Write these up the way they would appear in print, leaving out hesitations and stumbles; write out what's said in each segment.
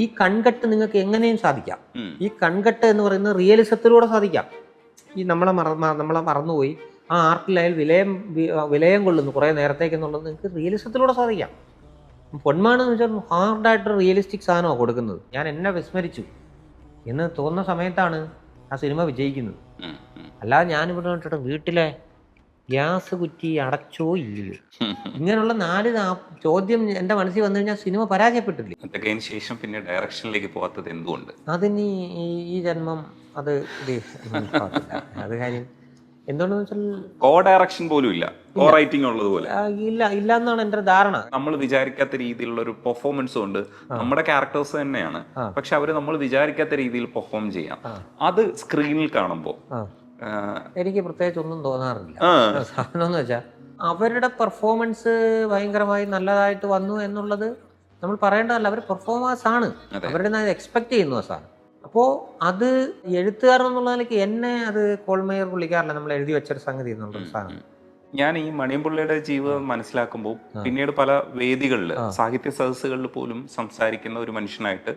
ഈ കൺകെട്ട് നിങ്ങൾക്ക് എങ്ങനെയും സാധിക്കാം. ഈ കൺകെട്ട് എന്ന് പറയുന്നത് റിയലിസത്തിലൂടെ സാധിക്കാം. ഈ നമ്മളെ മറന്നുപോയി ആ ആർട്ടിലായാലും വിലയം കൊള്ളുന്നു കുറേ നേരത്തേക്ക് എന്നുള്ളത് നിങ്ങൾക്ക് റിയലിസത്തിലൂടെ സാധിക്കാം. പൊന്മാണെന്ന് വെച്ചാൽ ഹാർഡായിട്ട് റിയലിസ്റ്റിക് സാധനമാണ് കൊടുക്കുന്നത്. ഞാൻ എന്നെ വിസ്മരിച്ചു എന്ന് തോന്നുന്ന സമയത്താണ് ആ സിനിമ വിജയിക്കുന്നത്. അല്ലാതെ ഞാനിവിടെ വന്നിട്ട് വീട്ടിലെ ഗ്യാസ് കുറ്റി അടച്ചോ ഇല്ലയോ ഇങ്ങനെയുള്ള 4 ചോദ്യം എൻ്റെ മനസ്സിൽ വന്നു കഴിഞ്ഞാൽ സിനിമ പരാജയപ്പെട്ടില്ലേ. അതൊക്കെ ശേഷം പിന്നെ ഡയറക്ഷനിലേക്ക് പോകാത്തത് എന്തുകൊണ്ട്? അതിന് ഈ ജന്മം അത് അത് കാര്യം എന്തുകൊണ്ടെന്ന് വെച്ചാൽ കോ ഡയറക്ഷൻ പോലും ഇല്ല, കോ റൈറ്റിംഗ് ഉള്ളതുപോലെ ഇല്ല എന്നാണ് എൻ്റെ ധാരണ. നമ്മൾ വിചാരിക്കാത്ത രീതിയിലുള്ള ഒരു പെർഫോമൻസ് കൊണ്ട് നമ്മുടെ ക്യാരക്ടേഴ്സ് തന്നെയാണ്, പക്ഷെ അവര് നമ്മൾ വിചാരിക്കാത്ത രീതിയിൽ പെർഫോം ചെയ്യാം. അത് സ്ക്രീനിൽ കാണുമ്പോൾ എനിക്ക് പ്രത്യേകിച്ച് ഒന്നും തോന്നാറില്ല. സാധനം എന്ന് വെച്ചാൽ അവരുടെ പെർഫോമൻസ് ഭയങ്കരമായി നല്ലതായിട്ട് വന്നു എന്നുള്ളത് നമ്മൾ പറയേണ്ടതല്ല. അവർ പെർഫോമൻസ് ആണ്, അവരുടെ എക്സ്പെക്ട് ചെയ്യുന്നു ആ സാധനം. അപ്പോൾ അത് എഴുത്തുകാരൻ എന്നുള്ള നിലയ്ക്ക് എന്നെ അത് കോൾമേയർ പുള്ളിക്കാറില്ല, നമ്മൾ എഴുതി വെച്ചൊരു സംഗതി എന്നുള്ളൊരു സാധനം. ഞാൻ ഈ മണിയൻപിള്ളയുടെ ജീവിതം മനസ്സിലാക്കുമ്പോൾ പിന്നീട് പല വേദികളിൽ സാഹിത്യ സദസ്സുകളിൽ പോലും സംസാരിക്കുന്ന ഒരു മനുഷ്യനായിട്ട്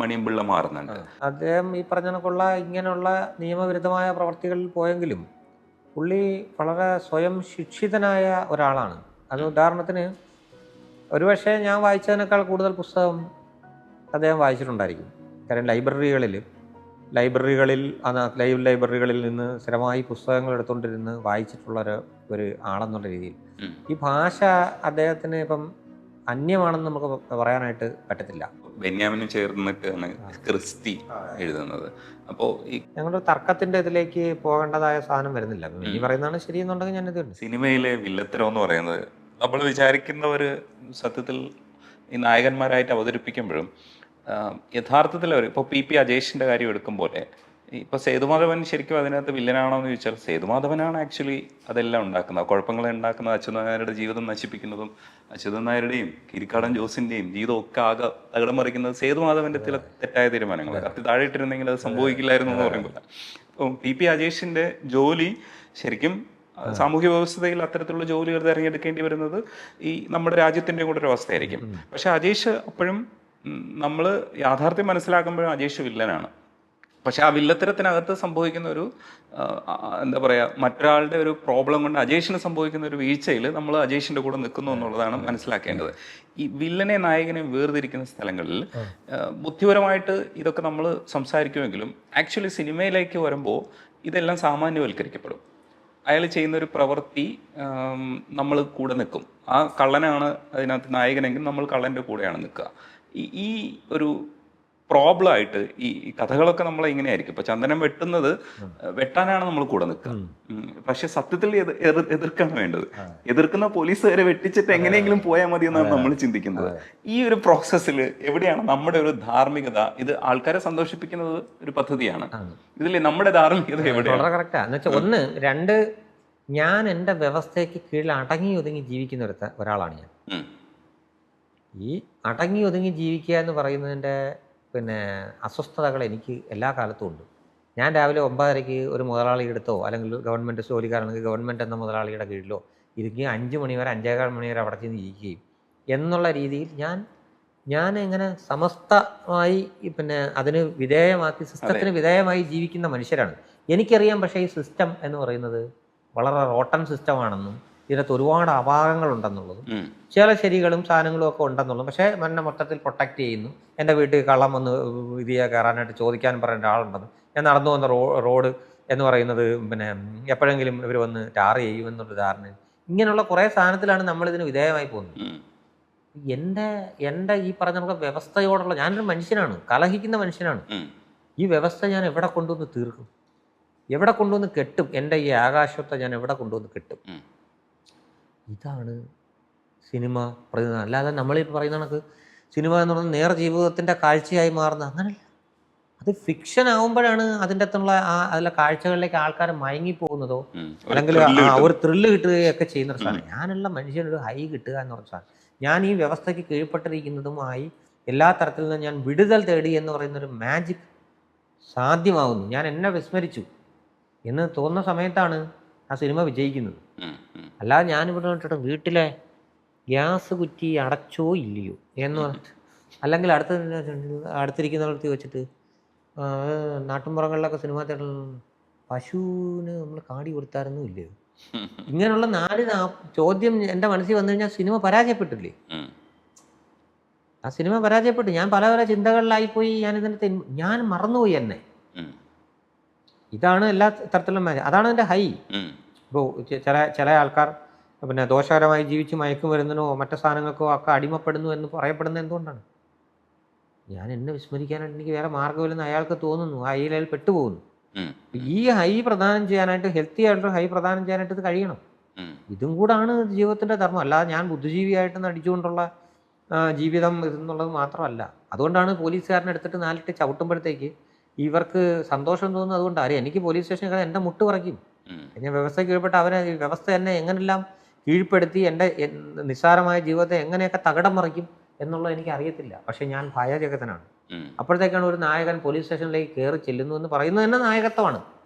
മണിയൻപിള്ള മാറുന്നുണ്ട്. അദ്ദേഹം ഈ പറഞ്ഞ കണക്കുള്ള ഇങ്ങനെയുള്ള നിയമവിരുദ്ധമായ പ്രവർത്തികളിൽ പോയെങ്കിലും പുള്ളി വളരെ സ്വയം ശിക്ഷിതനായ ഒരാളാണ്. അത് ഉദാഹരണത്തിന് ഒരുപക്ഷെ ഞാൻ വായിച്ചതിനേക്കാൾ കൂടുതൽ പുസ്തകം അദ്ദേഹം വായിച്ചിട്ടുണ്ടായിരിക്കും. കാര്യം ലൈബ്രറികളിൽ നിന്ന് സ്ഥിരമായി പുസ്തകങ്ങൾ എടുത്തുകൊണ്ടിരുന്ന് വായിച്ചിട്ടുള്ള ഒരു ആളെന്നുള്ള രീതിയിൽ ഈ ഭാഷ അദ്ദേഹത്തിന് ഇപ്പം അന്യമാണെന്ന് നമുക്ക് പറയാനായിട്ട് പറ്റത്തില്ല. ബെന്യാമിനും ചേർന്നിട്ടാണ് ക്രിസ്റ്റി എഴുതുന്നത്. അപ്പോൾ ഈ ഞങ്ങളുടെ തർക്കത്തിന്റെ ഇതിലേക്ക് പോകേണ്ടതായ സാധനം വരുന്നില്ല. ഈ പറയുന്നതാണ് ശരിയെന്നുണ്ടെങ്കിൽ ഞാനിത് സിനിമയിലെ വില്ലത്തരം എന്ന് പറയുന്നത് നമ്മൾ വിചാരിക്കുന്നവർ സത്യത്തിൽ ഈ നായകന്മാരായിട്ട് അവതരിപ്പിക്കുമ്പോഴും യഥാർത്ഥത്തിൽ അവർ ഇപ്പോൾ പി അജേഷിൻ്റെ കാര്യം എടുക്കും പോലെ ഇപ്പോൾ സേതുമാധവൻ ശരിക്കും അതിനകത്ത് വില്ലനാണോ എന്ന് ചോദിച്ചാൽ സേതുമാധവനാണ് ആക്ച്വലി അതെല്ലാം ഉണ്ടാക്കുന്നത്, കുഴപ്പങ്ങൾ ഉണ്ടാക്കുന്നത്. അച്യുതൻ നായരുടെ ജീവിതം നശിപ്പിക്കുന്നതും അച്യുതൻ നായരുടെയും കിരിക്കാടൻ ജോസിൻ്റെയും ജീവിതം ഒക്കെ ആകെ തകിടം മറിക്കുന്നത് സേതുമാധവൻ്റെ ചില തെറ്റായ തീരുമാനങ്ങൾ. കത്തി താഴെ ഇട്ടിരുന്നെങ്കിൽ അത് സംഭവിക്കില്ലായിരുന്നു എന്ന് പറയുമ്പോൾ അപ്പം പി അജേഷിൻ്റെ ജോലി ശരിക്കും സാമൂഹ്യ വ്യവസ്ഥയിൽ അത്തരത്തിലുള്ള ജോലികൾ തിരഞ്ഞെടുക്കേണ്ടി വരുന്നത് ഈ നമ്മുടെ രാജ്യത്തിൻ്റെ കൂടെ ഒരു അവസ്ഥയായിരിക്കും. പക്ഷെ അജേഷ് അപ്പോഴും നമ്മൾ യാഥാർത്ഥ്യം മനസ്സിലാക്കുമ്പോഴും അജേഷ് വില്ലനാണ്. പക്ഷെ ആ വില്ലത്തരത്തിനകത്ത് സംഭവിക്കുന്ന ഒരു എന്താ പറയുക, മറ്റൊരാളുടെ ഒരു പ്രോബ്ലം കൊണ്ട് അജേഷിന് സംഭവിക്കുന്ന ഒരു വീഴ്ചയിൽ നമ്മൾ അജേഷിൻ്റെ കൂടെ നിൽക്കുന്നു എന്നുള്ളതാണ് മനസ്സിലാക്കേണ്ടത്. ഈ വില്ലനെ നായകനെ വേർതിരിക്കുന്ന സ്ഥലങ്ങളിൽ ബുദ്ധിപരമായിട്ട് ഇതൊക്കെ നമ്മൾ സംസാരിക്കുമെങ്കിലും ആക്ച്വലി സിനിമയിലേക്ക് വരുമ്പോൾ ഇതെല്ലാം സാമാന്യവൽക്കരിക്കപ്പെടും. അയാൾ ചെയ്യുന്നൊരു പ്രവൃത്തി നമ്മൾ കൂടെ നിൽക്കും. ആ കള്ളനാണ് അതിനകത്ത് നായകനെങ്കിൽ നമ്മൾ കള്ളൻ്റെ കൂടെയാണ് നിൽക്കുക. ഈ ഒരു പ്രോബ്ലമായിട്ട് ഈ കഥകളൊക്കെ നമ്മളെ ഇങ്ങനെയായിരിക്കും. ഇപ്പൊ ചന്ദനം വെട്ടാനാണ് നമ്മൾ കൂടെ നിൽക്കുക, പക്ഷെ സത്യത്തിൽ എതിർക്കാണ് വേണ്ടത്. എതിർക്കുന്ന പോലീസുകാരെ വെട്ടിച്ചിട്ട് എങ്ങനെയെങ്കിലും പോയാൽ മതി എന്നാണ് നമ്മൾ ചിന്തിക്കുന്നത്. ഈ ഒരു പ്രോസസ്സിൽ എവിടെയാണ് നമ്മുടെ ഒരു ധാർമ്മികത? ഇത് ആൾക്കാരെ സന്തോഷിപ്പിക്കുന്നത് ഒരു പദ്ധതിയാണ്, ഇതിൽ നമ്മുടെ ധാർമ്മികത എവിടെയാണ്? ഒന്ന് രണ്ട്, ഞാൻ എൻ്റെ വ്യവസ്ഥയ്ക്ക് കീഴിൽ അടങ്ങി ഒതുങ്ങി ജീവിക്കുന്ന ഒരാളാണ് ഞാൻ. ഈ അടങ്ങി ഒതുങ്ങി ജീവിക്കുക എന്ന് പറയുന്നതിൻ്റെ അസ്വസ്ഥതകൾ എനിക്ക് എല്ലാ കാലത്തും ഉണ്ട്. ഞാൻ രാവിലെ 9:30 ഒരു മുതലാളിയുടെ അടുത്തോ അല്ലെങ്കിൽ ഗവൺമെൻറ് ജോലിക്കാരാണെങ്കിൽ ഗവൺമെൻറ് എന്ന മുതലാളിയുടെ കീഴിലോ ഇരിക്കുകയും 5 മണി വരെ 5:15 മണി വരെ അവിടെ ചെന്ന് ഇരിക്കുകയും എന്നുള്ള രീതിയിൽ ഞാൻ ഇങ്ങനെ സമസ്തമായി അതിന് വിധേയമാക്കി സിസ്റ്റത്തിന് വിധേയമായി ജീവിക്കുന്ന മനുഷ്യരാണ്. എനിക്കറിയാം, പക്ഷേ ഈ സിസ്റ്റം എന്ന് പറയുന്നത് വളരെ റോട്ടൻ സിസ്റ്റമാണെന്നും ഇതിനകത്ത് ഒരുപാട് അപാകങ്ങളുണ്ടെന്നുള്ളതും ചില ശരികളും സാധനങ്ങളും ഒക്കെ ഉണ്ടെന്നുള്ളതും. പക്ഷേ എന്നെ മൊത്തത്തിൽ പ്രൊട്ടക്റ്റ് ചെയ്യുന്നു. എൻ്റെ വീട്ടിൽ കള്ളം വന്ന് ഇതിയെ കയറാനായിട്ട് ചോദിക്കാൻ പറയുന്ന ഒരാളുണ്ടെന്ന്, ഞാൻ നടന്നു വന്ന റോഡ് എന്ന് പറയുന്നത് എപ്പോഴെങ്കിലും ഇവർ വന്ന് ടാർ ചെയ്യുമെന്നുള്ള ധാരണ, ഇങ്ങനെയുള്ള കുറേ സാധനത്തിലാണ് നമ്മളിതിന് വിധേയമായി പോകുന്നത്. എൻ്റെ ഈ പറഞ്ഞ വ്യവസ്ഥയോടുള്ള, ഞാനൊരു മനുഷ്യനാണ്, കലഹിക്കുന്ന മനുഷ്യനാണ്. ഈ വ്യവസ്ഥ ഞാൻ എവിടെ കൊണ്ടുവന്ന് തീർക്കും, എവിടെ കൊണ്ടുവന്ന് കെട്ടും? എൻ്റെ ഈ ആകാശത്തെ ഞാൻ എവിടെ കൊണ്ടുവന്ന് കെട്ടും? ഇതാണ് സിനിമ പറയുന്നത്. അല്ലാതെ നമ്മളിപ്പോൾ പറയുന്ന കണക്ക് സിനിമ എന്ന് പറയുന്നത് നേർ ജീവിതത്തിൻ്റെ കാഴ്ചയായി മാറുന്നത് അങ്ങനെയല്ല. അത് ഫിക്ഷൻ ആവുമ്പോഴാണ് അതിൻ്റെ അകത്തുള്ള അതിലെ കാഴ്ചകളിലേക്ക് ആൾക്കാർ മയങ്ങിപ്പോകുന്നതോ അല്ലെങ്കിൽ ഒരു ത്രില്ല് കിട്ടുകയൊക്കെ ചെയ്യുന്നൊരു സാധനം. ഞാനുള്ള മനുഷ്യനൊരു ഹൈ കിട്ടുക എന്ന് പറഞ്ഞ സാധനം, ഞാൻ ഈ വ്യവസ്ഥയ്ക്ക് കീഴ്പ്പെട്ടിരിക്കുന്നതുമായി എല്ലാ തരത്തിൽ നിന്നും ഞാൻ വിടുതൽ തേടി എന്ന് പറയുന്നൊരു മാജിക് സാധ്യമാകുന്നു. ഞാൻ എന്നെ വിസ്മരിച്ചു എന്ന് തോന്നുന്ന സമയത്താണ് ആ സിനിമ വിജയിക്കുന്നത്. അല്ലാതെ ഞാനിവിടെ വന്നിട്ട് വീട്ടിലെ ഗ്യാസ് കുറ്റി അടച്ചോ ഇല്ലയോ എന്ന് പറഞ്ഞിട്ട് അല്ലെങ്കിൽ അടുത്തിരിക്കുന്നവർക്ക് വെച്ചിട്ട് നാട്ടിൻപുറങ്ങളിലൊക്കെ സിനിമാ തിയേറ്ററിൽ പശുവിന് നമ്മൾ കാടി കൊടുത്തായിരുന്നു ഇല്ലയോ? ഇങ്ങനെയുള്ള ചോദ്യം എൻ്റെ മനസ്സിൽ വന്നു കഴിഞ്ഞാൽ സിനിമ പരാജയപ്പെട്ടില്ലേ? ആ സിനിമ പരാജയപ്പെട്ടു. ഞാൻ പല പല ചിന്തകളിലായിപ്പോയി. ഞാൻ മറന്നുപോയി എന്നെ. ഇതാണ് എല്ലാ തരത്തിലും അതാണ് എൻ്റെ ഹൈ. ഇപ്പോൾ ചില ആൾക്കാർ പിന്നെ ദോഷകരമായി ജീവിച്ച് മയക്കുമരുന്നിനോ മറ്റു സാധനങ്ങൾക്കോ ഒക്കെ അടിമപ്പെടുന്നു എന്ന് പറയപ്പെടുന്നത് എന്തുകൊണ്ടാണ്? ഞാൻ എന്നെ വിസ്മരിക്കാനായിട്ട് എനിക്ക് വേറെ മാർഗ്ഗമില്ലെന്ന് അയാൾക്ക് തോന്നുന്നു. ആ ഹൈയിൽ പെട്ടുപോകുന്നു. ഈ ഹൈ പ്രദാനം ചെയ്യാനായിട്ട്, ഹെൽത്തി ആയിട്ടുള്ള ഹൈ പ്രദാനം ചെയ്യാനായിട്ട് ഇത് കഴിയണം. ഇതും കൂടാണ് ജീവിതത്തിൻ്റെ ധർമ്മം. അല്ലാതെ ഞാൻ ബുദ്ധിജീവിയായിട്ട് നടിച്ചുകൊണ്ടുള്ള ജീവിതം ഇതെന്നുള്ളത് മാത്രമല്ല. അതുകൊണ്ടാണ് പോലീസുകാരനെ എടുത്തിട്ട് 4 ചവിട്ടുമ്പോഴത്തേക്ക് ഇവർക്ക് സന്തോഷം തോന്നുന്നത്. അതുകൊണ്ട് അറിയാം, എനിക്ക് പോലീസ് സ്റ്റേഷനിൽ എൻ്റെ മുട്ട് പറയ്ക്കും. ഞാൻ വ്യവസ്ഥ കീഴ്പ്പെട്ട് അവരെ ഈ വ്യവസ്ഥ എന്നെ എങ്ങനെല്ലാം കീഴ്പ്പെടുത്തി എൻ്റെ നിസ്സാരമായ ജീവിതത്തെ എങ്ങനെയൊക്കെ തകിടം മറിക്കും എന്നുള്ളത് എനിക്ക് അറിയത്തില്ല. പക്ഷെ ഞാൻ ഭയജഗതനാണ്. അപ്പോഴത്തേക്കാണ് ഒരു നായകൻ പോലീസ് സ്റ്റേഷനിലേക്ക് കയറി ചെല്ലുന്നു എന്ന് പറയുന്നത് തന്നെ നായകത്വമാണ്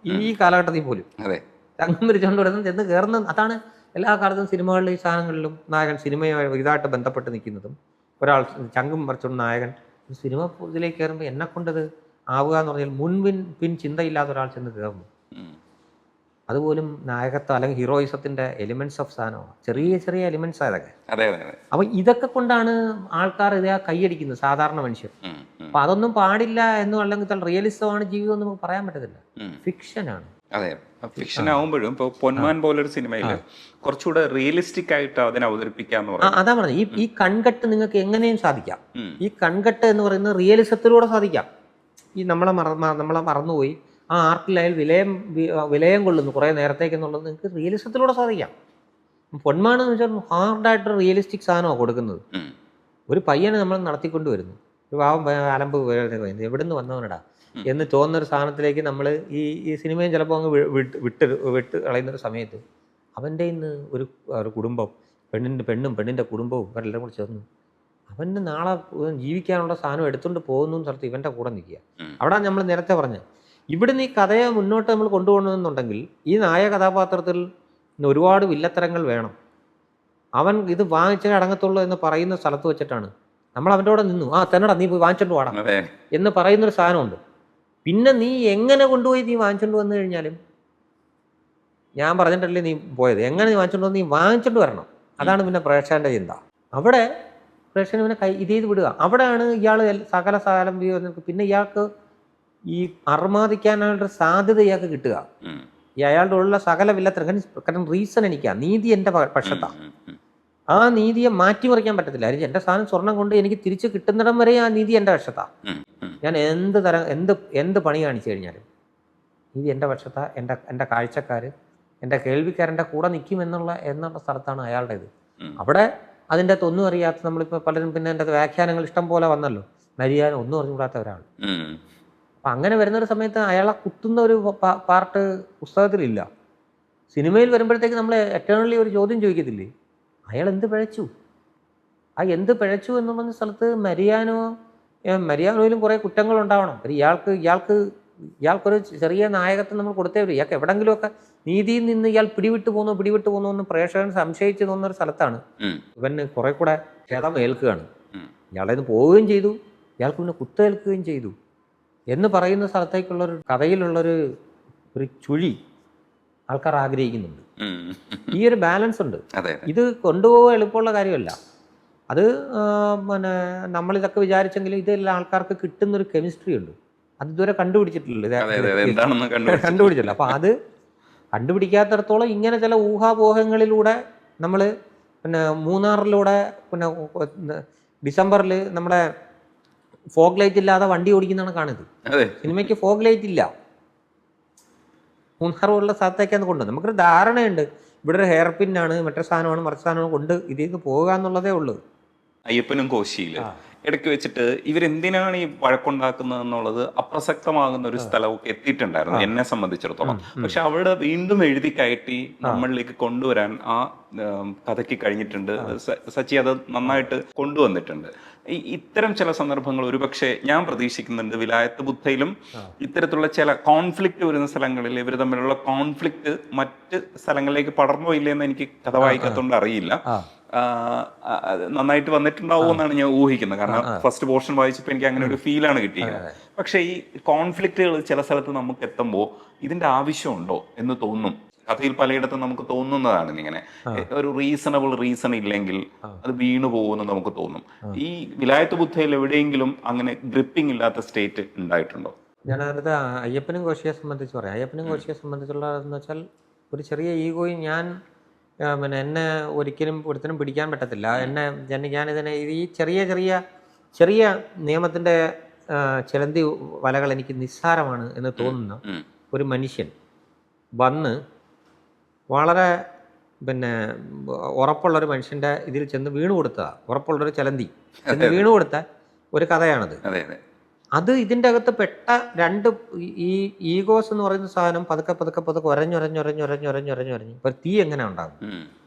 ഈ കാലഘട്ടത്തിൽ പോലും. ചങ്കം പിരിച്ചുകൊണ്ട് വരുന്നത് ചെന്ന് കയറുന്നത് അതാണ്. എല്ലാ കാലത്തും സിനിമകളിലും ഈ സാധനങ്ങളിലും നായകൻ സിനിമയുമായി ഇതായിട്ട് ബന്ധപ്പെട്ട് നിൽക്കുന്നതും, ഒരാൾ ചങ്കും പറിച്ചുകൊണ്ട് നായകൻ സിനിമ ഇതിലേക്ക് കയറുമ്പോൾ എന്നെക്കൊണ്ടത് ആവുക എന്ന് പറഞ്ഞാൽ പിൻ ചിന്തയില്ലാത്ത ഒരാൾ ചെന്ന് കയറുന്നു. അതുപോലും നായകത്വം അല്ലെങ്കിൽ ഹീറോയിസത്തിന്റെ എലിമെന്റ്സ് ഓഫ് സാധനമാണ്. ചെറിയ ചെറിയ എലിമെന്റ്സ് അതൊക്കെ. അപ്പൊ ഇതൊക്കെ കൊണ്ടാണ് ആൾക്കാർ ഇതേ കൈയടിക്കുന്നത്, സാധാരണ മനുഷ്യർ. അപ്പൊ അതൊന്നും പാടില്ല എന്നും അല്ലെങ്കിൽ റിയലിസമാണ് ജീവിതം എന്ന് നമുക്ക് പറയാൻ പറ്റത്തില്ല. ഫിക്ഷനാണ്. അതെ, ഫിക്ഷൻ ആവുമ്പോഴും ഇപ്പോൾ പൊന്മാൻ പോലൊരു സിനിമയിൽ കുറച്ചുകൂടെ റിയലിസ്റ്റിക് ആയിട്ട് അതിനെ അവതരിപ്പിക്കാന്ന് പറയുന്നത്. അതാ പറഞ്ഞത്, ഈ കൺകെട്ട് നിങ്ങൾക്ക് എങ്ങനെയും സാധിക്കാം. ഈ കൺകെട്ട് എന്ന് പറയുന്നത് റിയലിസത്തിലൂടെ സാധിക്കാം. ഈ നമ്മളെ മറന്നുപോയി ആ ആർട്ടിൽ വിലയം കൊള്ളുന്നു കുറേ നേരത്തേക്ക് എന്നുള്ളത് നിങ്ങൾക്ക് റിയലിസത്തിലൂടെ സാധിക്കാം. പൊന്മാനെന്ന് വെച്ചാൽ ഹാർഡായിട്ട് റിയലിസ്റ്റിക് സാധനമാണ് കൊടുക്കുന്നത്. ഒരു പയ്യനെ നമ്മൾ നടത്തിക്കൊണ്ട് വരുന്നു, ഒരു പാവം അലമ്പ് എവിടുന്ന് വന്നവനടാ എന്ന് തോന്നുന്നൊരു സാധനത്തിലേക്ക് നമ്മൾ ഈ സിനിമയും ചിലപ്പോൾ അങ്ങ് വിട്ട് കളയുന്നൊരു സമയത്ത് അവൻ്റെ ഇന്ന് ഒരു കുടുംബം, പെണ്ണിൻ്റെ കുടുംബവും ഇവരെല്ലാം കൂടി ചേർന്ന് അവൻ്റെ നാളെ ജീവിക്കാനുള്ള സാധനം എടുത്തുകൊണ്ട് പോകുന്ന സ്ഥലത്ത് ഇവൻ്റെ കൂടെ നിൽക്കുക. അവിടെ നമ്മൾ നേരത്തെ പറഞ്ഞത്, ഇവിടുന്ന് ഈ കഥയെ മുന്നോട്ട് നമ്മൾ കൊണ്ടുപോകണമെന്നുണ്ടെങ്കിൽ ഈ നായക കഥാപാത്രത്തിൽ ഒരുപാട് വില്ലത്തരങ്ങൾ വേണം. അവൻ ഇത് വാങ്ങിച്ചേ അടങ്ങത്തുള്ളൂ എന്ന് പറയുന്ന സ്ഥലത്ത് വെച്ചിട്ടാണ് നമ്മൾ അവൻ്റെ കൂടെ നിന്നു. തന്നെടാ നീ പോയി വാങ്ങിച്ചോണ്ട് വാടാ എന്ന് പറയുന്നൊരു സാധനമുണ്ട്. പിന്നെ നീ എങ്ങനെ കൊണ്ടുപോയി നീ വാങ്ങിച്ചോണ്ട് വന്നു കഴിഞ്ഞാലും ഞാൻ പറഞ്ഞിട്ടല്ലേ നീ പോയത്, എങ്ങനെ നീ വാങ്ങിച്ചോണ്ട് വന്ന് നീ വാങ്ങിച്ചോണ്ട് വരണം. അതാണ് പിന്നെ പ്രേക്ഷകന്റെ ചിന്ത. അവിടെ പ്രേക്ഷകൻ ഇവനെ ഇത് ചെയ്ത് വിടുക. അവിടെയാണ് ഇയാൾ സകലം പിന്നെ ഇയാൾക്ക് ഈ അർമാദിക്കാനായിട്ട് സാധ്യത ഇയാൾക്ക് കിട്ടുക. ഈ അയാളുടെ ഉള്ള സകല വില്ലത്തരം. കാരണം റീസൺ എനിക്കാ, നീതി എൻ്റെ പക്ഷത്താ. ആ നീതിയെ മാറ്റിമറിക്കാൻ പറ്റത്തില്ല. എൻ്റെ സാധനം സ്വർണം കൊണ്ട് എനിക്ക് തിരിച്ച് കിട്ടുന്നിടം വരെ ആ നീതി എൻ്റെ പക്ഷത്താ. ഞാൻ എന്ത് പണി കാണിച്ചു കഴിഞ്ഞാലും നീതി എൻ്റെ പക്ഷത്താ. എൻ്റെ കാഴ്ചക്കാർ, എൻ്റെ കേൾവിക്കാരൻ്റെ കൂടെ നിൽക്കും എന്നുള്ള സ്ഥലത്താണ് അയാളുടെ ഇത്. അവിടെ അതിൻ്റെ അകത്ത് ഒന്നും അറിയാത്ത നമ്മളിപ്പോൾ പലരും പിന്നെ എൻ്റെ വ്യാഖ്യാനങ്ങൾ ഇഷ്ടം പോലെ വന്നല്ലോ. മര്യാദ ഒന്നും അറിഞ്ഞുകൂടാത്ത ഒരാൾ. അപ്പം അങ്ങനെ വരുന്നൊരു സമയത്ത് അയാളെ കുത്തുന്ന ഒരു പാർട്ട് പുസ്തകത്തിലില്ല. സിനിമയിൽ വരുമ്പോഴത്തേക്ക് നമ്മൾ എറ്റേണലി ഒരു ചോദ്യം ചോദിക്കത്തില്ലേ, അയാൾ എന്ത് പിഴച്ചു? എന്ത് പിഴച്ചു എന്ന് പറഞ്ഞ സ്ഥലത്ത് മരിയാനോയിലും കുറേ കുറ്റങ്ങൾ ഉണ്ടാവണം. ഇയാൾക്കൊരു ചെറിയ നായകത്വം നമ്മൾ കൊടുത്തേ വരും. ഇയാൾക്ക് എവിടെങ്കിലുമൊക്കെ നീതിയിൽ നിന്ന് ഇയാൾ പിടിവിട്ടു പോകുന്നു എന്ന് പ്രേക്ഷകൻ സംശയിച്ചു തോന്നുന്നൊരു സ്ഥലത്താണ് ഇവന് കുറെ കൂടെ ക്ഷതം ഏൽക്കുകയാണ്. ഇയാളെ നിന്ന് പോവുകയും ചെയ്തു, ഇയാൾക്ക് പിന്നെ കുത്തേൽക്കുകയും ചെയ്തു എന്ന് പറയുന്ന സ്ഥലത്തേക്കുള്ളൊരു കഥയിലുള്ളൊരു ചുഴി ആൾക്കാർ ആഗ്രഹിക്കുന്നുണ്ട്. ഈ ഒരു ബാലൻസ് ഉണ്ട്. ഇത് കൊണ്ടുപോകാൻ എളുപ്പമുള്ള കാര്യമല്ല. അത് പിന്നെ നമ്മളിതൊക്കെ വിചാരിച്ചെങ്കിലും ഇതെല്ലാം ആൾക്കാർക്ക് കിട്ടുന്നൊരു കെമിസ്ട്രി ഉണ്ട്. അത് ഇതുവരെ കണ്ടുപിടിച്ചിട്ടില്ല. അപ്പൊ അത് കണ്ടുപിടിക്കാത്തടത്തോളം ഇങ്ങനെ ചില ഊഹാപോഹങ്ങളിലൂടെ നമ്മൾ പിന്നെ മൂന്നാറിലൂടെ പിന്നെ ഡിസംബറിൽ നമ്മുടെ ഫോഗ് ലൈറ്റ് ഇല്ലാതെ വണ്ടി ഓടിക്കുന്നതാണ് കാണുന്നത്. സിനിമയ്ക്ക് ഫോഗ് ലൈറ്റ് ഇല്ല. മൂന്നാർ പോലുള്ള സ്ഥലത്തേക്കാണ് കൊണ്ടുവന്നത്. നമുക്കൊരു ധാരണയുണ്ട് ഇവിടെ ഒരു ഹെയർ പിന്നാണ്, മറ്റൊരു സാധനമാണ്, മറിച്ച സാധനമാണ് കൊണ്ട് ഇതിലേക്ക് പോകുക എന്നുള്ളതേ ഉള്ളൂ. അയ്യപ്പനും കോശിയില് ഇടയ്ക്ക് വെച്ചിട്ട് ഇവരെന്തിനാണ് ഈ വഴക്കുണ്ടാക്കുന്നത് എന്നുള്ളത് അപ്രസക്തമാകുന്ന ഒരു സ്ഥലമൊക്കെ എത്തിയിട്ടുണ്ടായിരുന്നു എന്നെ സംബന്ധിച്ചിടത്തോളം. പക്ഷെ അവിടെ വീണ്ടും എഴുതി കയറ്റി നമ്മളിലേക്ക് കൊണ്ടുവരാൻ ആ കഥയ്ക്ക് കഴിഞ്ഞിട്ടുണ്ട്. സച്ചി അത് നന്നായിട്ട് കൊണ്ടുവന്നിട്ടുണ്ട്. ഇത്തരം ചില സന്ദർഭങ്ങൾ ഒരുപക്ഷെ ഞാൻ പ്രതീക്ഷിക്കുന്നുണ്ട് വിലായത്ത് ബുദ്ധയിലും ഇത്തരത്തിലുള്ള ചില കോൺഫ്ലിക്റ്റ് വരുന്ന സ്ഥലങ്ങളിൽ ഇവർ തമ്മിലുള്ള കോൺഫ്ലിക്റ്റ് മറ്റ് സ്ഥലങ്ങളിലേക്ക് പടർന്നോ ഇല്ലെന്ന് എനിക്ക് കഥ വായിക്കാത്തോണ്ട് അറിയില്ല. അത് നന്നായിട്ട് വന്നിട്ടുണ്ടാവും എന്നാണ് ഞാൻ ഊഹിക്കുന്നത്. കാരണം ഫസ്റ്റ് പോർഷൻ വായിച്ചപ്പോൾ എനിക്ക് അങ്ങനെ ഒരു ഫീലാണ് കിട്ടിയത്. പക്ഷേ ഈ കോൺഫ്ലിക്റ്റുകൾ ചില സ്ഥലത്ത് നമുക്ക് എത്തുമ്പോൾ ഇതിന്റെ ആവശ്യമുണ്ടോ എന്ന് തോന്നും. കഥയിൽ പലയിടത്തും നമുക്ക് തോന്നുന്നതാണ് ഇങ്ങനെ ഒരു റീസണബിൾ റീസൺ ഇല്ലെങ്കിൽ അത് വീണു പോകുമെന്ന് നമുക്ക് തോന്നും. ഈ വിലായത്ത് ബുദ്ധയിൽ എവിടെയെങ്കിലും അങ്ങനെ ഗ്രിപ്പിംഗ് ഇല്ലാത്ത സ്റ്റേറ്റ് ഉണ്ടായിട്ടുണ്ടോ? ഞാനത് അയ്യപ്പനും കോശിയെ സംബന്ധിച്ച് പറയാം. അയ്യപ്പനെ സംബന്ധിച്ചുള്ളതെന്ന് വെച്ചാൽ ഒരു ചെറിയ ഈഗോയും ഞാൻ പിന്നെ എന്നെ ഒരിക്കലും ഒരുത്തനും പിടിക്കാൻ പറ്റത്തില്ല. ഞാനിതിനെ ഈ ചെറിയ നിയമത്തിൻ്റെ ചിലന്തി വലകൾ എനിക്ക് നിസ്സാരമാണ് എന്ന് തോന്നുന്ന ഒരു മനുഷ്യൻ വന്ന് വളരെ പിന്നെ ഉറപ്പുള്ളൊരു മനുഷ്യൻ്റെ ഇതിൽ ചെന്ന് വീണു കൊടുത്തതാണ്. ഉറപ്പുള്ളൊരു ചിലന്തി ചെന്ന് വീണു കൊടുത്ത ഒരു കഥയാണത്. അത് ഇതിൻ്റെ അകത്ത് പെട്ട രണ്ട് ഈ ഈഗോസ് എന്ന് പറയുന്ന സാധനം പതുക്കെ ഒരഞ്ഞൊരഞ്ഞ് ഇപ്പൊ തീ എങ്ങനെ ഉണ്ടാകും?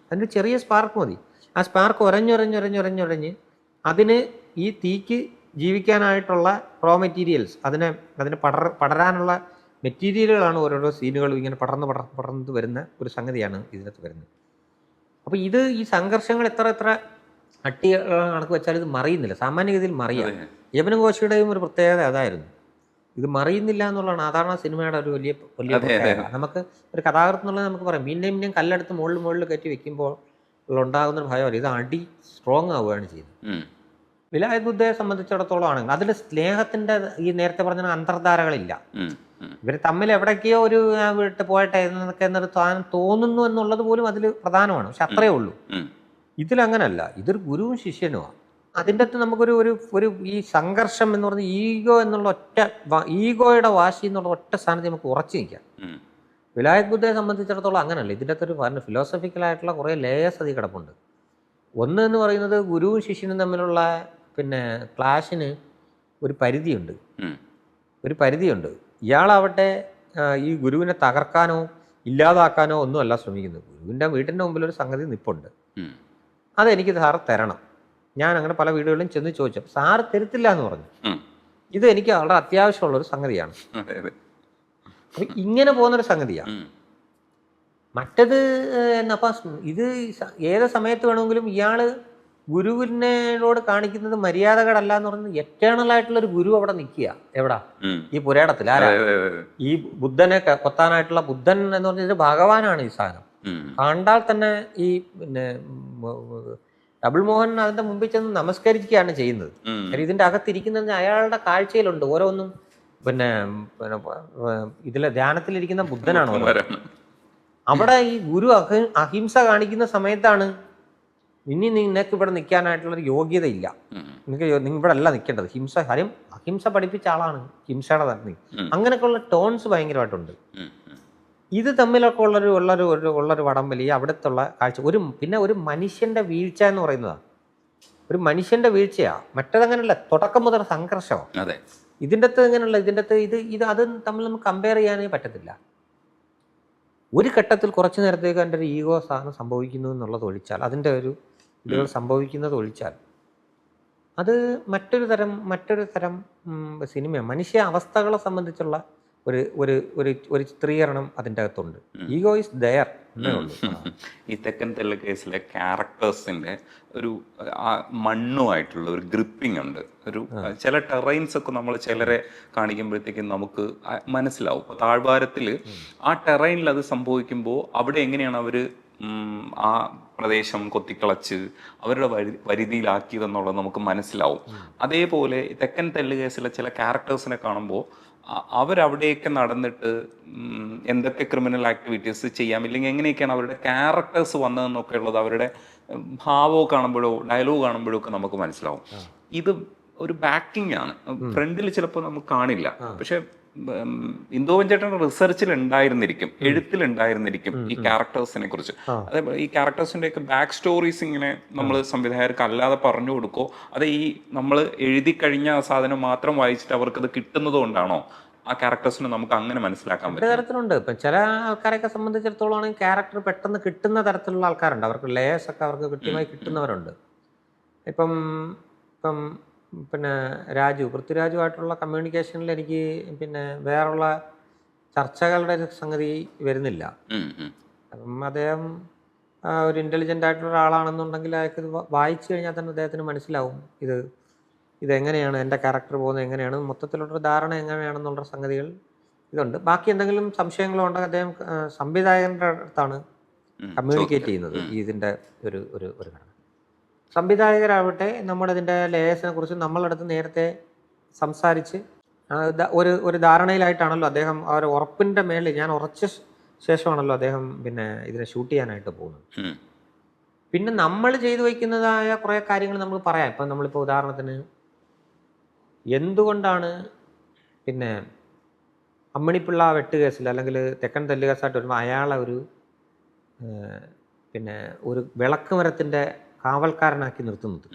അതിൻ്റെ ചെറിയ സ്പാർക്ക് മതി. ആ സ്പാർക്ക് ഒരഞ്ഞൊരഞ്ഞ് അതിന് ഈ തീക്ക് ജീവിക്കാനായിട്ടുള്ള റോ മെറ്റീരിയൽസ് അതിന് പടരാനുള്ള മെറ്റീരിയലുകളാണ് ഓരോരോ സീനുകളും ഇങ്ങനെ പടർന്ന് വരുന്ന ഒരു സംഗതിയാണ് ഇതിനകത്ത് വരുന്നത്. അപ്പോൾ ഈ സംഘർഷങ്ങൾ എത്ര അട്ടി കണക്ക് വെച്ചാൽ ഇത് മറിയുന്നില്ല. സാമാന്യഗതിയിൽ മറിയാം. യവനും കോശിയുടെയും ഒരു പ്രത്യേകത അതായിരുന്നു, ഇത് മറിയുന്നില്ല എന്നുള്ളതാണ്. അതാണ് സിനിമയുടെ ഒരു വലിയ പ്രത്യേകത. നമുക്ക് ഒരു കഥാകൃത്ത് എന്നുള്ളത് നമുക്ക് പറയാം, പിന്നെയും കല്ലെടുത്ത് മുകളിൽ കയറ്റി വെക്കുമ്പോൾ ഉണ്ടാകുന്ന ഒരു ഭയം ഇത് അടി സ്ട്രോങ് ആവുകയാണ് ചെയ്യുന്നത്. വിലായത്ത് ബുദ്ധയെ സംബന്ധിച്ചിടത്തോളം ആണെങ്കിൽ അതിൽ സ്നേഹത്തിന്റെ ഈ നേരത്തെ പറഞ്ഞ അന്തർധാരകളില്ല. ഇവർ തമ്മിൽ എവിടേക്കോ ഒരു വിട്ട് പോയട്ടെ എന്നൊരു സാധനം തോന്നുന്നു എന്നുള്ളത് പോലും അതിൽ പ്രധാനമാണ്. പക്ഷെ അത്രയേ ഉള്ളൂ. ഇതിലങ്ങനല്ല. ഇതൊരു ഗുരുവും ശിഷ്യനുമാണ്. അതിൻ്റെ അകത്ത് നമുക്കൊരു ഈ സംഘർഷം എന്ന് പറഞ്ഞ ഈഗോയുടെ വാശി എന്നുള്ള ഒറ്റ സ്ഥാനത്ത് നമുക്ക് ഉറച്ചു നിൽക്കാം. വിലായത്ത് ബുദ്ധയെ സംബന്ധിച്ചിടത്തോളം അങ്ങനല്ല. ഇതിൻ്റെ അകത്തൊരു ഫിലോസഫിക്കലായിട്ടുള്ള കുറേ ലേയേഴ്സ് അതിൽ കിടപ്പുണ്ട്. ഒന്ന് എന്ന് പറയുന്നത് ഗുരുവും ശിഷ്യനും തമ്മിലുള്ള ക്ലാഷിന് ഒരു പരിധിയുണ്ട്. ഇയാളാവട്ടെ ഈ ഗുരുവിനെ തകർക്കാനോ ഇല്ലാതാക്കാനോ ഒന്നുമല്ല ശ്രമിക്കുന്നത്. ഗുരുവിൻ്റെ വീട്ടിൻ്റെ മുമ്പിൽ ഒരു സംഗതി നിപ്പുണ്ട്, അതെനിക്ക് സാറ് തരണം. ഞാൻ അങ്ങനെ പല വീടുകളിലും ചെന്ന് ചോദിച്ചു, സാറ് തരത്തില്ല എന്ന് പറഞ്ഞു. ഇത് എനിക്ക് വളരെ അത്യാവശ്യമുള്ളൊരു സംഗതിയാണ്. അപ്പം ഇങ്ങനെ പോകുന്നൊരു സംഗതിയാണ്. മറ്റത് അപ്പം ഇത് ഏത് സമയത്ത് വേണമെങ്കിലും ഇയാൾ ഗുരുവിനോട് കാണിക്കുന്നത് മര്യാദകളല്ല എന്ന് പറയുന്നത് എറ്റേണൽ ആയിട്ടുള്ള ഒരു ഗുരു അവിടെ നിൽക്കുക. എവിടാ? ഈ പുരാണത്തിൽ ആരാ? ഈ ബുദ്ധനെ കൊത്താനായിട്ടുള്ള ബുദ്ധൻ എന്ന് പറഞ്ഞത് ഭഗവാനാണ്. ഈ സാധനം കണ്ടാൽ തന്നെ ഈ ഡബിൾ മോഹൻ അതിന്റെ മുമ്പിൽ ചെന്ന് നമസ്കരിക്കുകയാണ് ചെയ്യുന്നത്. ഇതിന്റെ അകത്തിരിക്കുന്നത് അയാളുടെ കാഴ്ചയിലുണ്ട്. ഓരോന്നും ഇതിലെ ധ്യാനത്തിലിരിക്കുന്ന ബുദ്ധനാണ് ഓരോ. അവിടെ ഈ ഗുരു അഹിംസ കാണിക്കുന്ന സമയത്താണ് ഇനി നിനക്ക് ഇവിടെ നിൽക്കാനായിട്ടുള്ളൊരു യോഗ്യത ഇല്ല, നിങ്ങൾ ഇവിടെ അല്ല നിൽക്കേണ്ടത്, അഹിംസ പഠിപ്പിച്ച ആളാണ്, ഹിംസയുടെ തന്നെ. അങ്ങനെയൊക്കെയുള്ള ടോൺസ് ഭയങ്കരമായിട്ടുണ്ട്. ഇത് തമ്മിലൊക്കെ ഉള്ളൊരു വടംവലി അവിടത്തുള്ള കാഴ്ച. പിന്നെ ഒരു മനുഷ്യന്റെ വീഴ്ച എന്ന് പറയുന്നതാണ്. ഒരു മനുഷ്യന്റെ വീഴ്ചയാണ്. മറ്റേതങ്ങനെയല്ല, തുടക്കം മുതൽ സംഘർഷമാണ്. ഇതിൻ്റെ അകത്ത് എങ്ങനെയുള്ള അത് തമ്മിൽ നമുക്ക് കമ്പയർ ചെയ്യാനേ പറ്റത്തില്ല. ഒരു ഘട്ടത്തിൽ കുറച്ചു നേരത്തേക്ക് എൻ്റെ ഒരു ഈഗോ സാധനം സംഭവിക്കുന്നു എന്നുള്ളത് ഒഴിച്ചാൽ, അതിൻ്റെ ഒരു ഇതുകൾ സംഭവിക്കുന്നത് ഒഴിച്ചാൽ, അത് മറ്റൊരു തരം സിനിമയാണ്. മനുഷ്യ അവസ്ഥകളെ സംബന്ധിച്ചുള്ള ഒരു ചിത്രീകരണം അതിൻ്റെ അകത്തുണ്ട്. ഈഗോ ഈസ് ദയർ എന്നേ ഉള്ളൂ. ഈ തെക്കൻ തെല്ല് കേസിലെ ക്യാരക്ടേഴ്സിന്റെ ഒരു മണ്ണുമായിട്ടുള്ള ഒരു ഗ്രിപ്പിംഗ് ഉണ്ട്. ചില ടെറൈൻസ് ഒക്കെ നമ്മൾ ചിലരെ കാണിക്കുമ്പോഴത്തേക്കും നമുക്ക് മനസ്സിലാവും. ഇപ്പോൾ താഴ്വാരത്തിൽ ആ ടെറൈനിൽ അത് സംഭവിക്കുമ്പോൾ അവിടെ എങ്ങനെയാണ് അവർ ആ പ്രദേശം കൊത്തിക്കളച്ച് അവരുടെ പരിധിയിലാക്കിയതെന്നുള്ളത് നമുക്ക് മനസ്സിലാവും. അതേപോലെ തെക്കൻ തെല്ല് കേസിലെ ചില ക്യാരക്ടേഴ്സിനെ കാണുമ്പോൾ അവരവിടെയൊക്കെ നടന്നിട്ട് എന്തൊക്കെ ക്രിമിനൽ ആക്ടിവിറ്റീസ് ചെയ്യാം, ഇല്ലെങ്കിൽ എങ്ങനെയൊക്കെയാണ് അവരുടെ ക്യാരക്ടേഴ്സ് വന്നതെന്നൊക്കെ ഉള്ളത് അവരുടെ ഭാവമോ കാണുമ്പോഴോ ഡയലോഗ് കാണുമ്പോഴോ ഒക്കെ നമുക്ക് മനസ്സിലാവും. ഇത് ഒരു ബാക്കിംഗ് ആണ്. ഫ്രണ്ടിൽ ചിലപ്പോൾ നമുക്ക് കാണില്ല, പക്ഷെ ഇന്ദുവൻ ചേട്ടൻ റിസർച്ചിൽ ഉണ്ടായിരുന്നിരിക്കും, എഴുത്തിലുണ്ടായിരുന്നിരിക്കും ഈ ക്യാരക്ടേഴ്സിനെ കുറിച്ച്. അതേപോലെ ഈ ക്യാരക്ടേഴ്സിന്റെ ഒക്കെ ബാക്ക് സ്റ്റോറീസ് ഇങ്ങനെ നമ്മൾ സംവിധായകർക്ക് അല്ലാതെ പറഞ്ഞു കൊടുക്കോ, അത് ഈ നമ്മൾ എഴുതി കഴിഞ്ഞ ആ സാധനം മാത്രം വായിച്ചിട്ട് അവർക്കത് കിട്ടുന്നത് കൊണ്ടാണോ ആ ക്യാരക്ടേഴ്സിനെ നമുക്ക് അങ്ങനെ മനസ്സിലാക്കാൻ പറ്റും? തരത്തിലുണ്ട്. ഇപ്പം ചില ആൾക്കാരെയൊക്കെ സംബന്ധിച്ചിടത്തോളം ക്യാരക്ടർ പെട്ടെന്ന് കിട്ടുന്ന തരത്തിലുള്ള ആൾക്കാരുണ്ട്. അവർക്ക് ലേയേഴ്സ് ഒക്കെ അവർക്ക് കൃത്യമായി കിട്ടുന്നവരുണ്ട്. ഇപ്പം പിന്നെ പൃഥ്വിരാജുമായിട്ടുള്ള കമ്മ്യൂണിക്കേഷനിൽ എനിക്ക് വേറുള്ള ചർച്ചകളുടെ സംഗതി വരുന്നില്ല. അപ്പം അദ്ദേഹം ഒരു ഇൻ്റലിജൻ്റ് ആയിട്ടുള്ള ഒരാളാണെന്നുണ്ടെങ്കിൽ അയാൾക്ക് ഇത് വായിച്ചു കഴിഞ്ഞാൽ തന്നെ അദ്ദേഹത്തിന് മനസ്സിലാവും ഇതെങ്ങനെയാണ് എൻ്റെ ക്യാരക്ടർ പോകുന്നത്, എങ്ങനെയാണ് മൊത്തത്തിലുള്ളൊരു ധാരണ എങ്ങനെയാണെന്നുള്ള സംഗതികൾ ഇതുണ്ട്. ബാക്കി എന്തെങ്കിലും സംശയങ്ങളോ ഉണ്ടെങ്കിൽ അദ്ദേഹം സംവിധായകൻ്റെ അടുത്താണ് കമ്മ്യൂണിക്കേറ്റ് ചെയ്യുന്നത് ഇതിൻ്റെ ഒരു ഒരു ഒരു ഘടന. സംവിധായകരാവട്ടെ നമ്മുടെ ഇതിൻ്റെ ലേയേഴ്സിനെ കുറിച്ച് നമ്മളടുത്ത് നേരത്തെ സംസാരിച്ച് ഒരു ധാരണയിലായിട്ടാണല്ലോ അദ്ദേഹം ആ ഒരു ഉറപ്പിൻ്റെ മേളിൽ ഞാൻ ഉറച്ച ശേഷമാണല്ലോ അദ്ദേഹം പിന്നെ ഇതിനെ ഷൂട്ട് ചെയ്യാനായിട്ട് പോകുന്നത്. പിന്നെ നമ്മൾ ചെയ്തു വയ്ക്കുന്നതായ കുറേ കാര്യങ്ങൾ നമ്മൾ പറയാം. ഇപ്പം നമ്മളിപ്പോൾ ഉദാഹരണത്തിന് എന്തുകൊണ്ടാണ് പിന്നെ അമ്മിണിപ്പിള്ള വെട്ടുകേസിൽ അല്ലെങ്കിൽ തെക്കൻ തല്ലുകേസായിട്ട് വരുമ്പോൾ അയാളെ പിന്നെ ഒരു വിളക്ക് മരത്തിൻ്റെ കാവൽക്കാരനാക്കി നിർത്തുന്നത്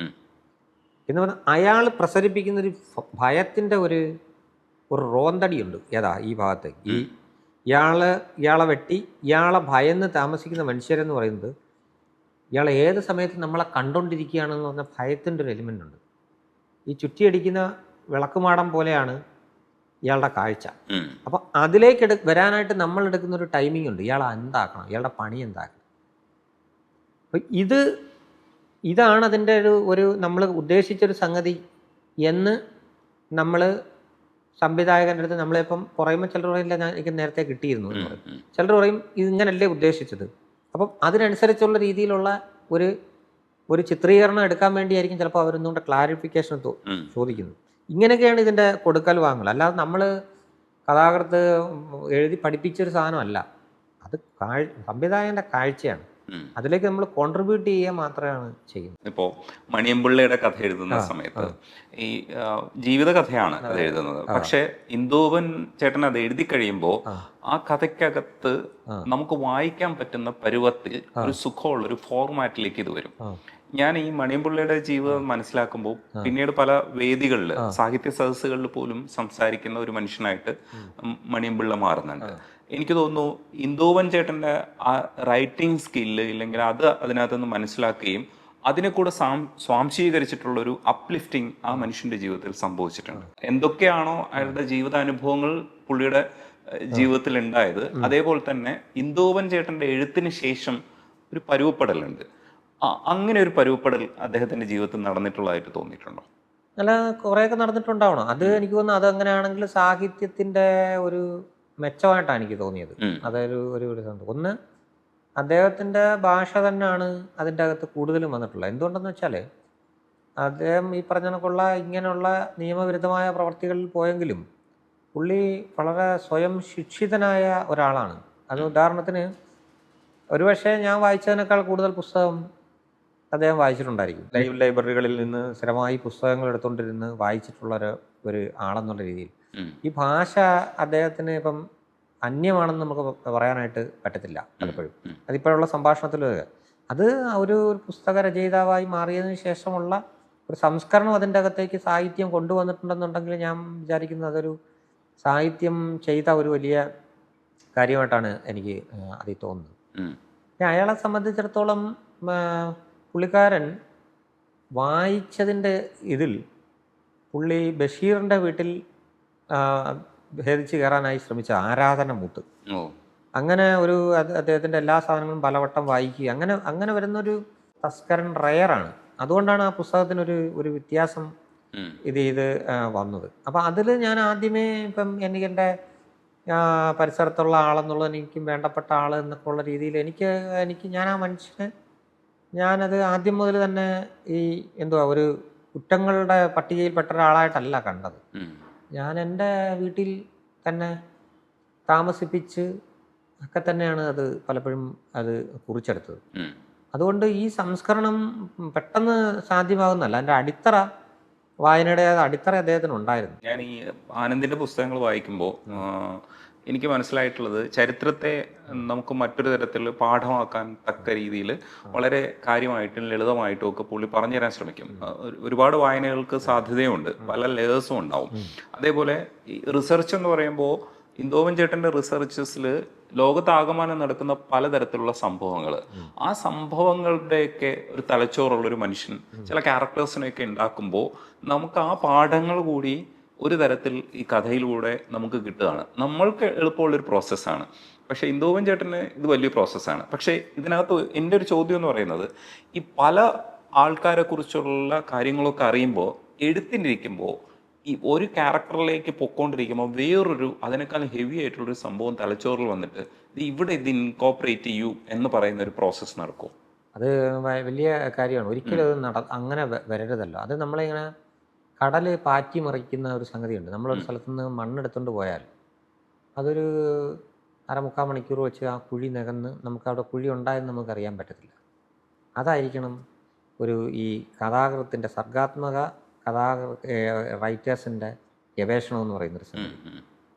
എന്ന് പറഞ്ഞാൽ അയാൾ പ്രസരിപ്പിക്കുന്നൊരു ഭയത്തിൻ്റെ ഒരു റോന്തടിയുണ്ട്. ഈ ഭാഗത്ത് ഇയാളെ വെട്ടി ഇയാളെ ഭയന്ന് താമസിക്കുന്ന മനുഷ്യരെന്ന് പറയുന്നത് ഇയാൾ ഏത് സമയത്ത് നമ്മളെ കണ്ടുകൊണ്ടിരിക്കുകയാണെന്ന് പറഞ്ഞ ഭയത്തിൻ്റെ ഒരു എലിമെൻ്റ് ഉണ്ട്. ഈ ചുറ്റിയടിക്കുന്ന വിളക്കുമാടം പോലെയാണ് ഇയാളുടെ കാഴ്ച. അപ്പം അതിലേക്ക് വരാനായിട്ട് നമ്മൾ എടുക്കുന്ന ഒരു ടൈമിംഗ് ഉണ്ട്. ഇയാളെ എന്താക്കണം, ഇയാളുടെ പണി എന്താക്കണം. അപ്പം ഇതാണ് അതിൻ്റെ ഒരു നമ്മൾ ഉദ്ദേശിച്ചൊരു സംഗതി എന്ന് നമ്മൾ സംവിധായകൻ്റെ അടുത്ത് നമ്മളിപ്പം പറയുമ്പോൾ ചിലർ പറയില്ല എനിക്ക് നേരത്തെ കിട്ടിയിരുന്നു എന്ന് പറയും. ചിലർ പറയും ഇതിങ്ങനല്ലേ ഉദ്ദേശിച്ചത്. അപ്പം അതിനനുസരിച്ചുള്ള രീതിയിലുള്ള ഒരു ചിത്രീകരണം എടുക്കാൻ വേണ്ടിയായിരിക്കും ചിലപ്പോൾ അവരൊന്നുകൊണ്ട് ക്ലാരിഫിക്കേഷൻ ചോദിക്കുന്നത്. ഇങ്ങനെയൊക്കെയാണ് ഇതിൻ്റെ കൊടുക്കൽ വാങ്ങൽ. അല്ലാതെ നമ്മൾ കഥാകൃത്ത് എഴുതി പഠിപ്പിച്ചൊരു സാധനമല്ല. അത് സംവിധായകൻ്റെ കാഴ്ചയാണ്. അതിലേക്ക് നമ്മൾ കോൺട്രിബ്യൂട്ട് ചെയ്യുക മാത്രമാണ് ചെയ്യുന്നത്. ഇപ്പോൾ മണിയമ്പിള്ളയുടെ കഥ എഴുതുന്ന സമയത്ത് ഈ ജീവിത കഥയാണ് അത് എഴുതുന്നത്. പക്ഷെ ഇന്ദുവൻ ചേട്ടൻ അത് എഴുതി കഴിയുമ്പോൾ ആ കഥയ്ക്കകത്ത് നമുക്ക് വായിക്കാൻ പറ്റുന്ന പരുവത്തിൽ ഒരു സുഖമുള്ള ഒരു ഫോർമാറ്റിലേക്ക് ഇത് വരും. ഞാൻ ഈ മണിയമ്പിള്ളയുടെ ജീവിതം മനസ്സിലാക്കുമ്പോൾ പിന്നീട് പല വേദികളിൽ സാഹിത്യ സദസ്സുകളിൽ പോലും സംസാരിക്കുന്ന ഒരു മനുഷ്യനായിട്ട് മണിയമ്പിള്ള മാറുന്നുണ്ട്. എനിക്ക് തോന്നുന്നു ഇന്ദുവൻ ചേട്ടൻ്റെ ആ റൈറ്റിംഗ് സ്കില്ല് ഇല്ലെങ്കിൽ അത് അതിനകത്തുനിന്ന് മനസ്സിലാക്കുകയും അതിനെ കൂടെ സ്വാംശീകരിച്ചിട്ടുള്ളൊരു അപ്ലിഫ്റ്റിംഗ് ആ മനുഷ്യന്റെ ജീവിതത്തിൽ സംഭവിച്ചിട്ടുണ്ട്. എന്തൊക്കെയാണോ അയാളുടെ ജീവിതാനുഭവങ്ങൾ പുള്ളിയുടെ ജീവിതത്തിൽ ഉണ്ടായത്, അതേപോലെ തന്നെ ഇന്ദുവൻ ചേട്ടന്റെ എഴുത്തിന് ശേഷം ഒരു പരുവപ്പെടലുണ്ട്. അങ്ങനെ ഒരു പരുവപ്പെടൽ അദ്ദേഹത്തിന്റെ ജീവിതത്തിൽ നടന്നിട്ടുള്ളതായിട്ട് തോന്നിയിട്ടുണ്ടോ? അല്ല, കുറേയൊക്കെ നടന്നിട്ടുണ്ടാവണം. അത് എനിക്ക് തോന്നുന്നു അതങ്ങനെയാണെങ്കിൽ സാഹിത്യത്തിന്റെ ഒരു മെച്ചമായിട്ടാണ് എനിക്ക് തോന്നിയത്. അതൊരു ഒന്ന് അദ്ദേഹത്തിൻ്റെ ഭാഷ തന്നെയാണ് അതിൻ്റെ അകത്ത് കൂടുതലും വന്നിട്ടുള്ളത്. എന്തുകൊണ്ടെന്ന് വെച്ചാൽ അദ്ദേഹം ഈ പറഞ്ഞ ഇങ്ങനെയുള്ള നിയമവിരുദ്ധമായ പ്രവർത്തികളിൽ പോയെങ്കിലും പുള്ളി വളരെ സ്വയം ശിക്ഷിതനായ ഒരാളാണ്. അത് ഉദാഹരണത്തിന് ഒരുപക്ഷെ ഞാൻ വായിച്ചതിനേക്കാൾ കൂടുതൽ പുസ്തകം അദ്ദേഹം വായിച്ചിട്ടുണ്ടായിരിക്കും. ലൈബ്രറികളിൽ നിന്ന് സ്ഥിരമായി പുസ്തകങ്ങൾ എടുത്തുകൊണ്ടിരുന്ന് വായിച്ചിട്ടുള്ള ഒരു ആളെന്നുള്ള രീതിയിൽ ഈ ഭാഷ അദ്ദേഹത്തിന് ഇപ്പം അന്യമാണെന്ന് നമുക്ക് പറയാനായിട്ട് പറ്റത്തില്ല പലപ്പോഴും. അതിപ്പോഴുള്ള സംഭാഷണത്തിൽ അത് ഒരു പുസ്തക രചയിതാവായി മാറിയതിന് ശേഷമുള്ള ഒരു സംസ്കരണം അതിൻ്റെ അകത്തേക്ക് സാഹിത്യം കൊണ്ടുവന്നിട്ടുണ്ടെന്നുണ്ടെങ്കിൽ ഞാൻ വിചാരിക്കുന്നത് അതൊരു സാഹിത്യം ചെയ്ത ഒരു വലിയ കാര്യമായിട്ടാണ് എനിക്ക് അതിൽ തോന്നുന്നത്. അയാളെ സംബന്ധിച്ചിടത്തോളം പുള്ളിക്കാരൻ വായിച്ചതിൻ്റെ ഇതിൽ പുള്ളി ബഷീറിൻ്റെ വീട്ടിൽ ഭേദിച്ച് കയറാനായി ശ്രമിച്ച ആരാധന മൂത്ത് അങ്ങനെ അദ്ദേഹത്തിൻ്റെ എല്ലാ സാധനങ്ങളും പലവട്ടം വായിക്കുക അങ്ങനെ വരുന്നൊരു തസ്കരൻ റയറാണ്. അതുകൊണ്ടാണ് ആ പുസ്തകത്തിനൊരു വ്യത്യാസം ഇത് വന്നത്. അപ്പം അതിൽ ഞാൻ ആദ്യമേ ഇപ്പം എൻ്റെ പരിസരത്തുള്ള ആളെന്നുള്ളത് എനിക്കും വേണ്ടപ്പെട്ട ആൾ എന്നൊക്കെ ഉള്ള രീതിയിൽ എനിക്ക് ഞാൻ ആ മനുഷ്യനെ ഞാനത് ആദ്യം മുതൽ തന്നെ ഈ ഒരു കുറ്റങ്ങളുടെ പട്ടികയിൽപ്പെട്ട ഒരാളായിട്ടല്ല കണ്ടത്. ഞാൻ എൻ്റെ വീട്ടിൽ തന്നെ താമസിപ്പിച്ച് ഒക്കെ തന്നെയാണ് അത് പലപ്പോഴും അത് കുറിച്ചെടുത്തത്. അതുകൊണ്ട് ഈ സംസ്കരണം പെട്ടെന്ന് സാധ്യമാകുന്നല്ല. എൻ്റെ അടിത്തറ വായനയുടെ അടിത്തറ അദ്ദേഹത്തിന് ഉണ്ടായിരുന്നു. ഞാൻ ഈ ആനന്ദിന്റെ പുസ്തകങ്ങൾ വായിക്കുമ്പോൾ എനിക്ക് മനസ്സിലായിട്ടുള്ളത് ചരിത്രത്തെ നമുക്ക് മറ്റൊരു തരത്തിൽ പാഠമാക്കാൻ തക്ക രീതിയിൽ വളരെ കാര്യമായിട്ടും ലളിതമായിട്ടും ഒക്കെ പുള്ളി പറഞ്ഞു തരാൻ ശ്രമിക്കും. ഒരുപാട് വായനകൾക്ക് സാധ്യതയുണ്ട്, പല ലേയേഴ്സും ഉണ്ടാവും. അതേപോലെ ഈ റിസർച്ച് എന്ന് പറയുമ്പോൾ ഇന്ദുവൻ ചേട്ടൻ്റെ റിസർച്ചസിൽ ലോകത്താകമാനം നടക്കുന്ന പലതരത്തിലുള്ള സംഭവങ്ങൾ, ആ സംഭവങ്ങളുടെയൊക്കെ ഒരു തലച്ചോറുള്ളൊരു മനുഷ്യൻ ചില ക്യാരക്ടേഴ്സിനെയൊക്കെ ഉണ്ടാക്കുമ്പോൾ നമുക്ക് ആ പാഠങ്ങൾ കൂടി ഒരു തരത്തിൽ ഈ കഥയിലൂടെ നമുക്ക് കിട്ടുകയാണ്. നമ്മൾക്ക് എളുപ്പമുള്ളൊരു പ്രോസസ്സാണ്. പക്ഷേ ഇന്ദുവൻ ചേട്ടന് ഇത് വലിയ പ്രോസസ്സാണ്. പക്ഷേ ഇതിനകത്ത് എൻ്റെ ഒരു ചോദ്യം എന്ന് പറയുന്നത്, ഈ പല ആൾക്കാരെ കുറിച്ചുള്ള കാര്യങ്ങളൊക്കെ അറിയുമ്പോൾ എഴുത്തിനിരിക്കുമ്പോൾ ഈ ഒരു ക്യാരക്ടറിലേക്ക് പൊക്കോണ്ടിരിക്കുമ്പോൾ വേറൊരു അതിനേക്കാൾ ഹെവി ആയിട്ടുള്ളൊരു സംഭവം തലച്ചോറിൽ വന്നിട്ട് ഇവിടെ ഇത് ഇൻകോപ്പറേറ്റ് ചെയ്യൂ എന്ന് പറയുന്ന ഒരു പ്രോസസ്സ് നടക്കും. അത് വലിയ കാര്യമാണ്. ഒരിക്കലും അത് അങ്ങനെ വരരുതല്ലോ. അത് നമ്മളിങ്ങനെ കടൽ പാറ്റി മറിക്കുന്ന ഒരു സംഗതിയുണ്ട്. നമ്മളൊരു സ്ഥലത്തു നിന്ന് മണ്ണെടുത്തുകൊണ്ട് പോയാൽ അതൊരു 1/4 മണിക്കൂർ വെച്ച് ആ കുഴി നികന്ന് നമുക്കവിടെ കുഴി ഉണ്ടായെന്ന് നമുക്കറിയാൻ പറ്റത്തില്ല. അതായിരിക്കണം ഒരു ഈ കഥാകൃത്തിൻ്റെ സർഗാത്മക റൈറ്റേഴ്സിൻ്റെ ഗവേഷണം എന്ന് പറയുന്നൊരു സംഗതി.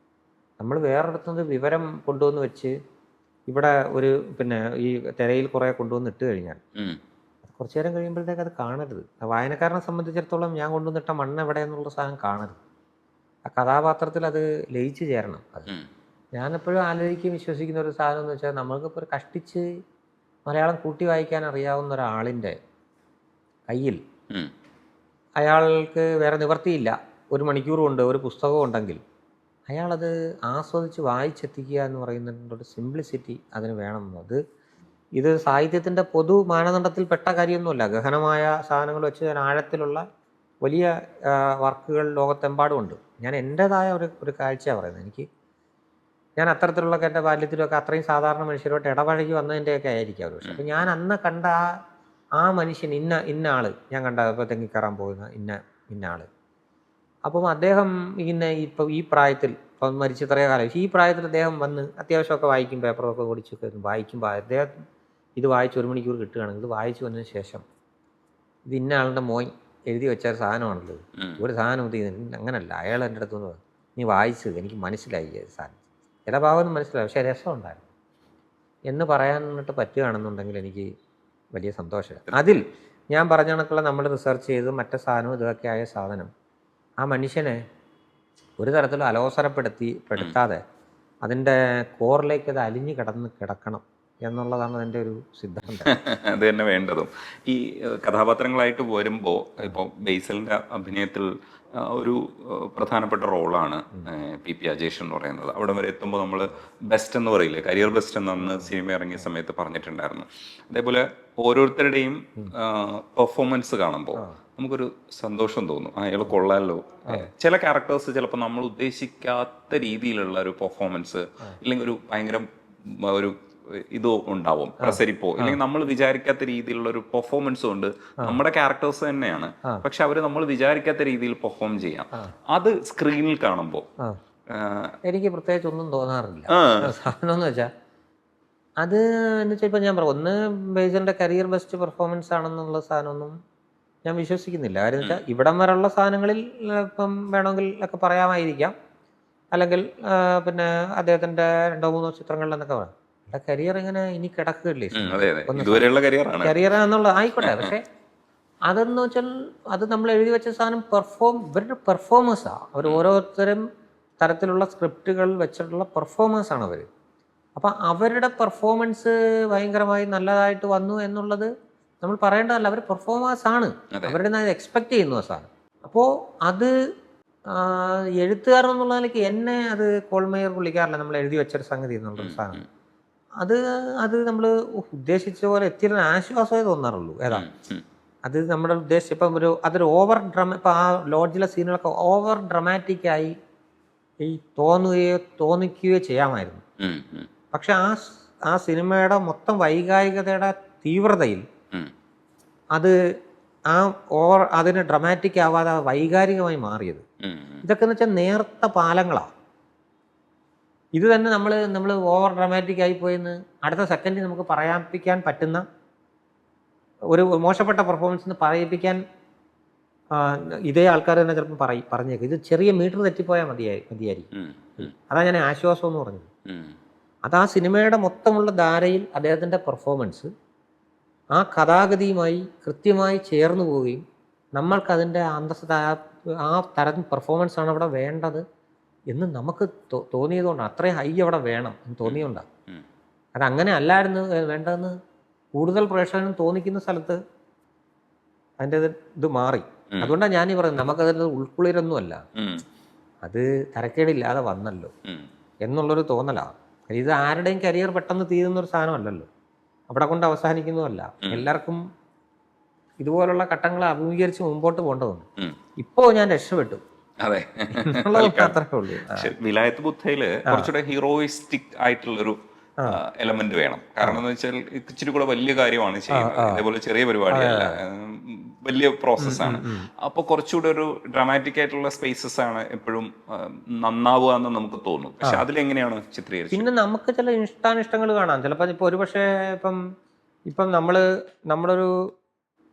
നമ്മൾ വേറൊരിടത്തുനിന്ന് വിവരം കൊണ്ടുവന്ന് വെച്ച് ഇവിടെ ഒരു ഈ തിരയിൽ കുറേ കൊണ്ടുവന്ന് ഇട്ട് കഴിഞ്ഞാൽ കുറച്ചു നേരം കഴിയുമ്പോഴത്തേക്ക് അത് കാണരുത്. വായനക്കാരനെ സംബന്ധിച്ചിടത്തോളം ഞാൻ കൊണ്ടുവന്നിട്ട മണ്ണ് എവിടെ എന്നുള്ള സാധനം കാണരുത്. ആ കഥാപാത്രത്തിൽ അത് ലയിച്ചു ചേരണം. അത് ഞാനെപ്പോഴും ആലോചിക്കുകയും വിശ്വസിക്കുന്ന ഒരു സാധനം എന്ന് വെച്ചാൽ, നമ്മൾക്കിപ്പോൾ ഒരു കഷ്ടിച്ച് മലയാളം കൂട്ടി വായിക്കാൻ അറിയാവുന്ന ഒരാളിൻ്റെ കയ്യിൽ അയാൾക്ക് വേറെ നിവർത്തിയില്ല, 1 മണിക്കൂർ കൊണ്ട് ഒരു പുസ്തകം ഉണ്ടെങ്കിൽ അയാളത് ആസ്വദിച്ച് വായിച്ചെത്തിക്കുക എന്ന് പറയുന്നതിൻ്റെ ഒരു സിംപ്ലിസിറ്റി അതിന് വേണം. ഇത് സാഹിത്യത്തിൻ്റെ പൊതു മാനദണ്ഡത്തിൽപ്പെട്ട കാര്യമൊന്നുമല്ല. ഗഹനമായ സാധനങ്ങൾ വെച്ച് ആഴത്തിലുള്ള വലിയ വർക്കുകൾ ലോകത്തെമ്പാടുമുണ്ട്. ഞാൻ എൻ്റേതായ ഒരു കാഴ്ചയാണ് പറയുന്നത്. ഞാൻ അത്തരത്തിലുള്ള എൻ്റെ ബാല്യത്തിലൊക്കെ അത്രയും സാധാരണ മനുഷ്യരോട്ട് ഇടപഴകി വന്നതിൻ്റെയൊക്കെ ആയിരിക്കും അവർ. പക്ഷെ അപ്പം ഞാൻ അന്ന് കണ്ട ആ മനുഷ്യൻ ഇന്ന ആൾ ഞാൻ കണ്ട ഇപ്പോൾ തെങ്ങിക്കയറാൻ പോകുന്ന ഇന്ന ആൾ. അപ്പം അദ്ദേഹം ഇപ്പം ഈ പ്രായത്തിൽ, ഇപ്പം മരിച്ചിത്രയോ കാലം, ഈ പ്രായത്തിൽ അദ്ദേഹം വന്ന് അത്യാവശ്യമൊക്കെ വായിക്കും, പേപ്പറൊക്കെ ഓടിച്ചൊക്കെ വായിക്കുമ്പോൾ അദ്ദേഹം ഇത് വായിച്ച് 1 മണിക്കൂർ കിട്ടുകയാണെങ്കിൽ ഇത് വായിച്ചു വന്നതിന് ശേഷം ഇത് ഇന്ന ആളുടെ മോൻ എഴുതി വെച്ച ഒരു സാധനമാണല്ലോ, ഒരു സാധനം അങ്ങനല്ല. അയാൾ എൻ്റെ അടുത്ത് നിന്ന് നീ വായിച്ചത് എനിക്ക് മനസ്സിലായി, സാധനം ചില ഭാഗമൊന്നും മനസ്സിലായി പക്ഷേ രസമുണ്ടായിരുന്നു എന്ന് പറയാനായിട്ട് പറ്റുകയാണെന്നുണ്ടെങ്കിൽ എനിക്ക് വലിയ സന്തോഷമാണ്. അതിൽ ഞാൻ പറഞ്ഞ കണക്കുള്ള നമ്മൾ റിസർച്ച് ചെയ്ത് മറ്റേ സാധനവും ഇതൊക്കെ ആയ സാധനം ആ മനുഷ്യനെ ഒരു തരത്തിലും അലോസരപ്പെടുത്താതെ അതിൻ്റെ കോറിലേക്ക് അത് അലിഞ്ഞു കിടക്കണം എന്നുള്ളതാണ് അതിൻ്റെ ഒരു സിദ്ധാന്തം. അത് തന്നെ വേണ്ടതും. ഈ കഥാപാത്രങ്ങളായിട്ട് വരുമ്പോൾ ഇപ്പോൾ ബേസലിൻ്റെ അഭിനയത്തിൽ ഒരു പ്രധാനപ്പെട്ട റോളാണ് പി അജേഷ് എന്ന് പറയുന്നത്. അവിടെ വരെ എത്തുമ്പോൾ നമ്മൾ ബെസ്റ്റ് എന്ന് പറയില്ലേ, കരിയർ ബെസ്റ്റ് എന്ന് സിനിമ ഇറങ്ങിയ സമയത്ത് പറഞ്ഞിട്ടുണ്ടായിരുന്നു. അതേപോലെ ഓരോരുത്തരുടെയും പെർഫോമൻസ് കാണുമ്പോൾ നമുക്കൊരു സന്തോഷം തോന്നും, അയാൾ കൊള്ളാമല്ലോ. ചില ക്യാരക്ടേഴ്സ് ചിലപ്പോൾ നമ്മൾ ഉദ്ദേശിക്കാത്ത രീതിയിലുള്ള ഒരു പെർഫോമൻസ്, ഇല്ലെങ്കിൽ ഒരു ഭയങ്കര ഒരു ഇതോ ഉണ്ടാവും, പ്രസരിപ്പോ, ഇല്ലെങ്കിൽ നമ്മൾ വിചാരിക്കാത്ത രീതിയിലുള്ള ഒരു പെർഫോമൻസ് കൊണ്ട് നമ്മുടെ ക്യാരക്ടേഴ്സ് തന്നെയാണ്, പക്ഷെ അവര് നമ്മൾ വിചാരിക്കാത്ത രീതിയിൽ പെർഫോം ചെയ്യാം. അത് സ്ക്രീനിൽ കാണുമ്പോൾ എനിക്ക് പ്രത്യേകിച്ച് ഒന്നും തോന്നാറില്ല. സാധനം എന്ന് വെച്ചാൽ അത് എന്ന് വെച്ചാൽ ഇപ്പം ഞാൻ പറഞ്ഞു, ഒന്ന് ബേസലിന്റെ കരിയർ ബെസ്റ്റ് പെർഫോമൻസ് ആണെന്നുള്ള സാധനമൊന്നും ഞാൻ വിശ്വസിക്കുന്നില്ല. കാര്യം വെച്ചാൽ ഇവിടം വരെയുള്ള സാധനങ്ങളിൽ ഇപ്പം വേണമെങ്കിൽ ഒക്കെ പറയാമായിരിക്കാം, അല്ലെങ്കിൽ അദ്ദേഹത്തിന്റെ 2-3 ചിത്രങ്ങളിലെന്നൊക്കെ പറയാം. കരിയർ ഇങ്ങനെ ഇനി കിടക്കുകയല്ലേ, കരിയർ എന്നുള്ള ആയിക്കോട്ടെ. പക്ഷെ അതെന്ന് വെച്ചാൽ അത് നമ്മൾ എഴുതി വെച്ച സാധനം ഇവരുടെ പെർഫോമൻസാണ്. അവർ ഓരോരുത്തരും തരത്തിലുള്ള സ്ക്രിപ്റ്റുകൾ വെച്ചിട്ടുള്ള പെർഫോമൻസാണ് അവർ. അപ്പം അവരുടെ പെർഫോമൻസ് ഭയങ്കരമായി നല്ലതായിട്ട് വന്നു എന്നുള്ളത് നമ്മൾ പറയേണ്ടതല്ല, അവർ പെർഫോമൻസാണ്, അവരുടെ അത് എക്സ്പെക്റ്റ് ചെയ്യുന്നു ആ സാധനം. അപ്പോൾ അത് എഴുത്തുകാരൻ എന്നുള്ള നിലയ്ക്ക് എന്നെ അത് കോൾമേയർ വിളിക്കാറില്ല, നമ്മൾ എഴുതി വെച്ചൊരു സംഗതി എന്നുള്ളൊരു സാധനം. അത് നമ്മൾ ഉദ്ദേശിച്ച പോലെ എത്തിയൊരു ആശ്വാസമേ തോന്നാറുള്ളൂ. അത് നമ്മുടെ ഉദ്ദേശിച്ച ഇപ്പം അതൊരു ഓവർ ഇപ്പം ആ ലോഡ്ജിലെ സീനുകളൊക്കെ ഓവർ ഡ്രമാറ്റിക്കായി തോന്നിക്കുകയോ ചെയ്യാമായിരുന്നു. പക്ഷെ ആ സിനിമയുടെ മൊത്തം വൈകാരികതയുടെ തീവ്രതയിൽ അതിന് ഡ്രമാറ്റിക് ആവാതെ വൈകാരികമായി മാറിയത്. ഇതൊക്കെ എന്ന് വെച്ചാൽ നേർത്ത പാലങ്ങളാണ്. ഇത് തന്നെ നമ്മൾ ഓവർ ഡ്രമാറ്റിക് ആയിപ്പോയെന്ന് അടുത്ത സെക്കൻഡിൽ നമുക്ക് പറയാപ്പിക്കാൻ പറ്റുന്ന ഒരു മോശപ്പെട്ട പെർഫോമൻസ് പറയിപ്പിക്കാൻ ഇതേ ആൾക്കാർ തന്നെ ചിലപ്പോൾ പറഞ്ഞേക്കും. ഇത് ചെറിയ മീറ്റർ തെറ്റിപ്പോയാൽ മതിയായിരിക്കും. അതാ ഞാൻ ആശ്വാസം എന്ന് പറഞ്ഞത്. അത് ആ സിനിമയുടെ മൊത്തമുള്ള ധാരയിൽ അദ്ദേഹത്തിൻ്റെ പെർഫോമൻസ് ആ കഥാഗതിയുമായി കൃത്യമായി ചേർന്ന് പോവുകയും നമ്മൾക്കതിൻ്റെ അന്തസ്സത ആ തരം പെർഫോമൻസാണ് അവിടെ വേണ്ടത് എന്ന് നമുക്ക് തോന്നിയതുകൊണ്ടാണ്. അത്രയും ഹൈ അവിടെ വേണം എന്ന് തോന്നിയതുകൊണ്ടാണ്. അതങ്ങനെ അല്ലായിരുന്നു വേണ്ടതെന്ന് കൂടുതൽ പ്രേക്ഷകനും തോന്നിക്കുന്ന സ്ഥലത്ത് അതിൻ്റെ ഇത് മാറി. അതുകൊണ്ടാണ് ഞാനീ പറയുന്നത്, നമുക്കതിൽ ഉൾക്കുളിരൊന്നുമല്ല. അത് തരക്കേടില്ലാതെ വന്നല്ലോ എന്നുള്ളൊരു തോന്നലാണ്. ഇത് ആരുടെയും കരിയർ പെട്ടെന്ന് തീരുന്നൊരു സാധനമല്ലല്ലോ, അവിടെ കൊണ്ട് അവസാനിക്കുന്നതല്ല. എല്ലാവർക്കും ഇതുപോലുള്ള ഘട്ടങ്ങളെ അഭിമുഖീകരിച്ച് മുമ്പോട്ട് പോകേണ്ടതുണ്ട്. ഇപ്പോൾ ഞാൻ രക്ഷപ്പെട്ടു അതെ, എന്നുള്ളത് മാത്രമേ ഉള്ളൂ. വിലായത്ത് ബുദ്ധയില് കുറച്ചുകൂടെ ഹീറോയിസ്റ്റിക് ആയിട്ടുള്ളൊരു എലമെന്റ് വേണം. കാരണം എന്ന് വെച്ചാൽ ഇച്ചിരി കൂടെ വലിയ കാര്യമാണ് ചെയ്യുന്നത്, ഇതേപോലെ ചെറിയ പരിപാടിയല്ല, വലിയ പ്രോസസ്സാണ്. അപ്പൊ കുറച്ചുകൂടെ ഒരു ഡ്രാമാറ്റിക് ആയിട്ടുള്ള സ്പേസസ് ആണ് എപ്പോഴും നന്നാവുക എന്ന് നമുക്ക് തോന്നും. പക്ഷെ അതിലെങ്ങനെയാണ് ചിത്രീകരിച്ചത്? പിന്നെ നമുക്ക് ചില ഇഷ്ടാനിഷ്ടങ്ങൾ കാണാം. ചിലപ്പോൾ ഇപ്പോൾ ഒരുപക്ഷെ ഇപ്പം നമ്മളൊരു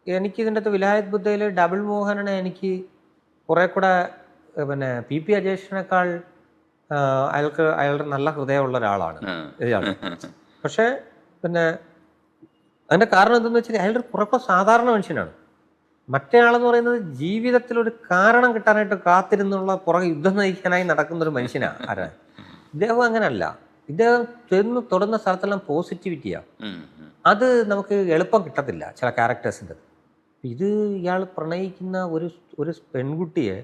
എനിക്കിതിൻ്റെ അകത്ത് വിലായത്ത് ബുദ്ധയിൽ ഡബിൾ മോഹനനെ എനിക്ക് കുറെ കൂടെ പിന്നെ പി അജേഷിനേക്കാൾ അയാളുടെ നല്ല ഹൃദയമുള്ള ഒരാളാണ് ഇയാൾ. പക്ഷേ പിന്നെ അതിൻ്റെ കാരണം എന്തെന്ന് വെച്ചാൽ അയാളുടെ കുറെ സാധാരണ മനുഷ്യനാണ്. മറ്റേ ആളെന്ന് പറയുന്നത് ജീവിതത്തിൽ ഒരു കാരണം കിട്ടാനായിട്ട് കാത്തിരുന്നുള്ള പുറകെ യുദ്ധം നയിക്കാനായി നടക്കുന്ന ഒരു മനുഷ്യനാണ് ആരാ. ഇദ്ദേഹം അങ്ങനല്ല. ഇദ്ദേഹം തൊടുന്ന സ്ഥലത്തെല്ലാം പോസിറ്റിവിറ്റിയാണ്. അത് നമുക്ക് എളുപ്പം കിട്ടത്തില്ല ചില ക്യാരക്ടേഴ്സിൻ്റെ. ഇത് ഇയാൾ പ്രണയിക്കുന്ന ഒരു പെൺകുട്ടിയെ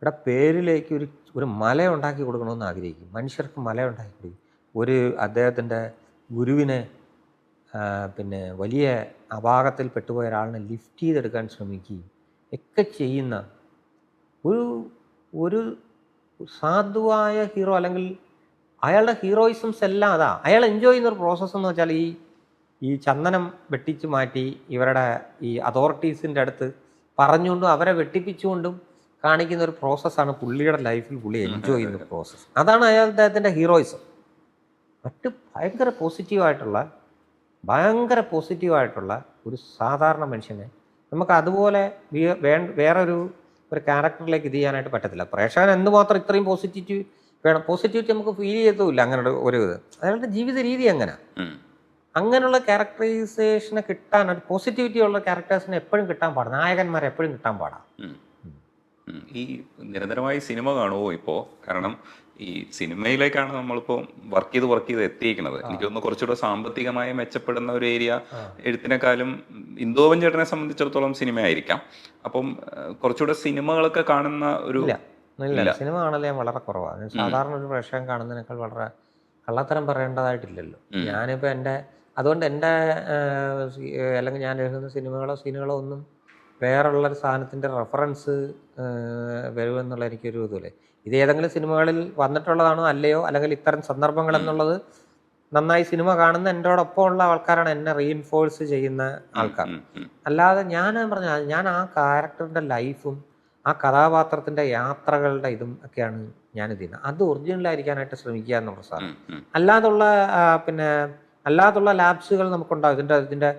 ഇവിടെ പേരിലേക്ക് ഒരു മല ഉണ്ടാക്കി കൊടുക്കണമെന്ന് ആഗ്രഹിക്കും. മനുഷ്യർക്ക് മല ഉണ്ടാക്കി കൊടുക്കും. അദ്ദേഹത്തിൻ്റെ ഗുരുവിനെ പിന്നെ വലിയ അപാകത്തിൽ പെട്ടുപോയ ഒരാളിനെ ലിഫ്റ്റ് ചെയ്തെടുക്കാൻ ശ്രമിക്കുകയും ഒക്കെ ചെയ്യുന്ന ഒരു സാധുവായ ഹീറോ, അല്ലെങ്കിൽ അയാളുടെ ഹീറോയിസംസ് എല്ലാം അതാ. അയാൾ എൻജോയ് ചെയ്യുന്നൊരു പ്രോസസ്സ് എന്ന് വെച്ചാൽ ഈ ചന്ദനം വെട്ടിച്ച് മാറ്റി ഇവരുടെ ഈ അതോറിറ്റീസിൻ്റെ അടുത്ത് പറഞ്ഞുകൊണ്ടും അവരെ വെട്ടിപ്പിച്ചുകൊണ്ടും കാണിക്കുന്ന ഒരു പ്രോസസ്സാണ് പുള്ളിയുടെ ലൈഫിൽ പുള്ളി എൻജോയ് ചെയ്യുന്ന പ്രോസസ്സ്. അതാണ് അദ്ദേഹത്തിൻ്റെ ഹീറോയിസം. മറ്റ് ഭയങ്കര പോസിറ്റീവായിട്ടുള്ള ഒരു സാധാരണ മനുഷ്യനെ നമുക്ക് അതുപോലെ വേറൊരു ക്യാരക്ടറിലേക്ക് ഇത് ചെയ്യാനായിട്ട് പറ്റത്തില്ല. പ്രേക്ഷകൻ എന്തുമാത്രം ഇത്രയും പോസിറ്റിവിറ്റി നമുക്ക് ഫീൽ ചെയ്യത്തുമില്ല. അങ്ങനെ ഒരു ഇത് അയാളുടെ ജീവിത രീതി അങ്ങനെയുള്ള ക്യാരക്ടറൈസേഷനെ കിട്ടാൻ, ഒരു പോസിറ്റിവിറ്റി ഉള്ള ക്യാരക്ടേഴ്സിനെ എപ്പോഴും കിട്ടാൻ പാടാം. നായകന്മാരെ എപ്പോഴും കിട്ടാൻ പാടാം. ഈ നിരന്തരമായി സിനിമ കാണുമോ ഇപ്പോൾ? കാരണം ഈ സിനിമയിലേക്കാണ് നമ്മളിപ്പോൾ വർക്ക് ചെയ്ത് എത്തിയിരിക്കുന്നത്. എനിക്ക് തോന്നുന്നു കുറച്ചുകൂടെ സാമ്പത്തികമായി മെച്ചപ്പെടുന്ന ഒരു ഏരിയ എഴുത്തിനെക്കാളും ഇന്ദുവൻ ചേട്ടനെ സംബന്ധിച്ചിടത്തോളം സിനിമ ആയിരിക്കാം. അപ്പം കുറച്ചുകൂടെ സിനിമകളൊക്കെ കാണുന്ന ഒരു സിനിമ കാണൽ ഞാൻ വളരെ കുറവാണ്. സാധാരണ ഒരു പ്രേക്ഷകൻ കാണുന്നതിനേക്കാൾ വളരെ കള്ളത്തരം പറയേണ്ടതായിട്ടില്ലല്ലോ. ഞാനിപ്പോൾ അതുകൊണ്ട് അല്ലെങ്കിൽ ഞാൻ എഴുതുന്ന സീനുകളോ ഒന്നും വേറുള്ളൊരു സാധനത്തിൻ്റെ റെഫറൻസ് വരുമെന്നുള്ള എനിക്കൊരു ഇതുമില്ല. ഇത് ഏതെങ്കിലും സിനിമകളിൽ വന്നിട്ടുള്ളതാണോ അല്ലയോ, അല്ലെങ്കിൽ ഇത്തരം സന്ദർഭങ്ങൾ എന്നുള്ളത് നന്നായി സിനിമ കാണുന്ന എൻ്റെയോടൊപ്പം ഉള്ള ആൾക്കാരാണ് എന്നെ റീഇൻഫോഴ്സ് ചെയ്യുന്ന ആൾക്കാർ. അല്ലാതെ ഞാൻ ആ ക്യാരക്ടറിൻ്റെ ലൈഫും ആ കഥാപാത്രത്തിൻ്റെ യാത്രകളുടെ ഇതും ഒക്കെയാണ് ഞാനിത് ചെയ്യുന്നത്. അത് ഒറിജിനലായിരിക്കാനായിട്ട് ശ്രമിക്കുക എന്നുള്ള സാധനം. അല്ലാതുള്ള ലാബ്സുകൾ നമുക്കുണ്ടാകും. ഇതിൻ്റെ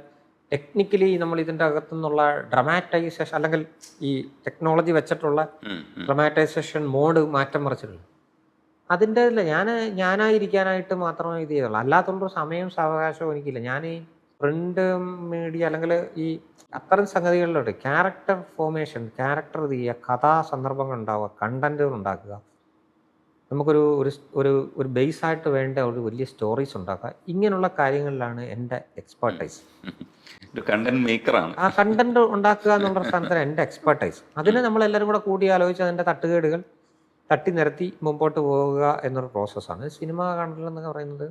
ടെക്നിക്കലി നമ്മൾ ഇതിൻ്റെ അകത്തുനിന്നുള്ള ഡ്രമാറ്റൈസേഷൻ, അല്ലെങ്കിൽ ഈ ടെക്നോളജി വെച്ചിട്ടുള്ള ഡ്രമാറ്റൈസേഷൻ മോഡ് മാറ്റം മറിച്ചിട്ടുണ്ട്. അതിൻ്റെ ഞാനായിരിക്കാനായിട്ട് മാത്രമേ ഇത് ചെയ്തുള്ളൂ. അല്ലാത്തുള്ളൊരു സമയവും സാവകാശവും എനിക്കില്ല. ഞാൻ ഈ പ്രിന്റ് മീഡിയ അല്ലെങ്കിൽ ഈ അത്തരം സംഗതികളിലോട്ട് ക്യാരക്ടർ ഫോർമേഷൻ, ക്യാരക്ടർ ഇത് ചെയ്യുക, കഥാസന്ദർഭങ്ങൾ ഉണ്ടാവുക, കണ്ടന്റുകൾ ഉണ്ടാക്കുക, നമുക്കൊരു ഒരു ബേസായിട്ട് വേണ്ട ഒരു വലിയ സ്റ്റോറീസ് ഉണ്ടാക്കുക, ഇങ്ങനെയുള്ള കാര്യങ്ങളിലാണ് എൻ്റെ എക്സ്പെർട്ടൈസ്. ആ കണ്ടന്റ് ഉണ്ടാക്കുക എന്നുള്ള സ്ഥാനത്തിന് എൻ്റെ എക്സ്പെർട്ടൈസ്. അതിനെ നമ്മളെല്ലാവരും കൂടെ കൂടി ആലോചിച്ച് അതിൻ്റെ തട്ടുകേടുകൾ തട്ടി നിരത്തി മുമ്പോട്ട് പോവുക എന്നൊരു പ്രോസസ്സാണ്. സിനിമ കാണൽ എന്നൊക്കെ പറയുന്നത്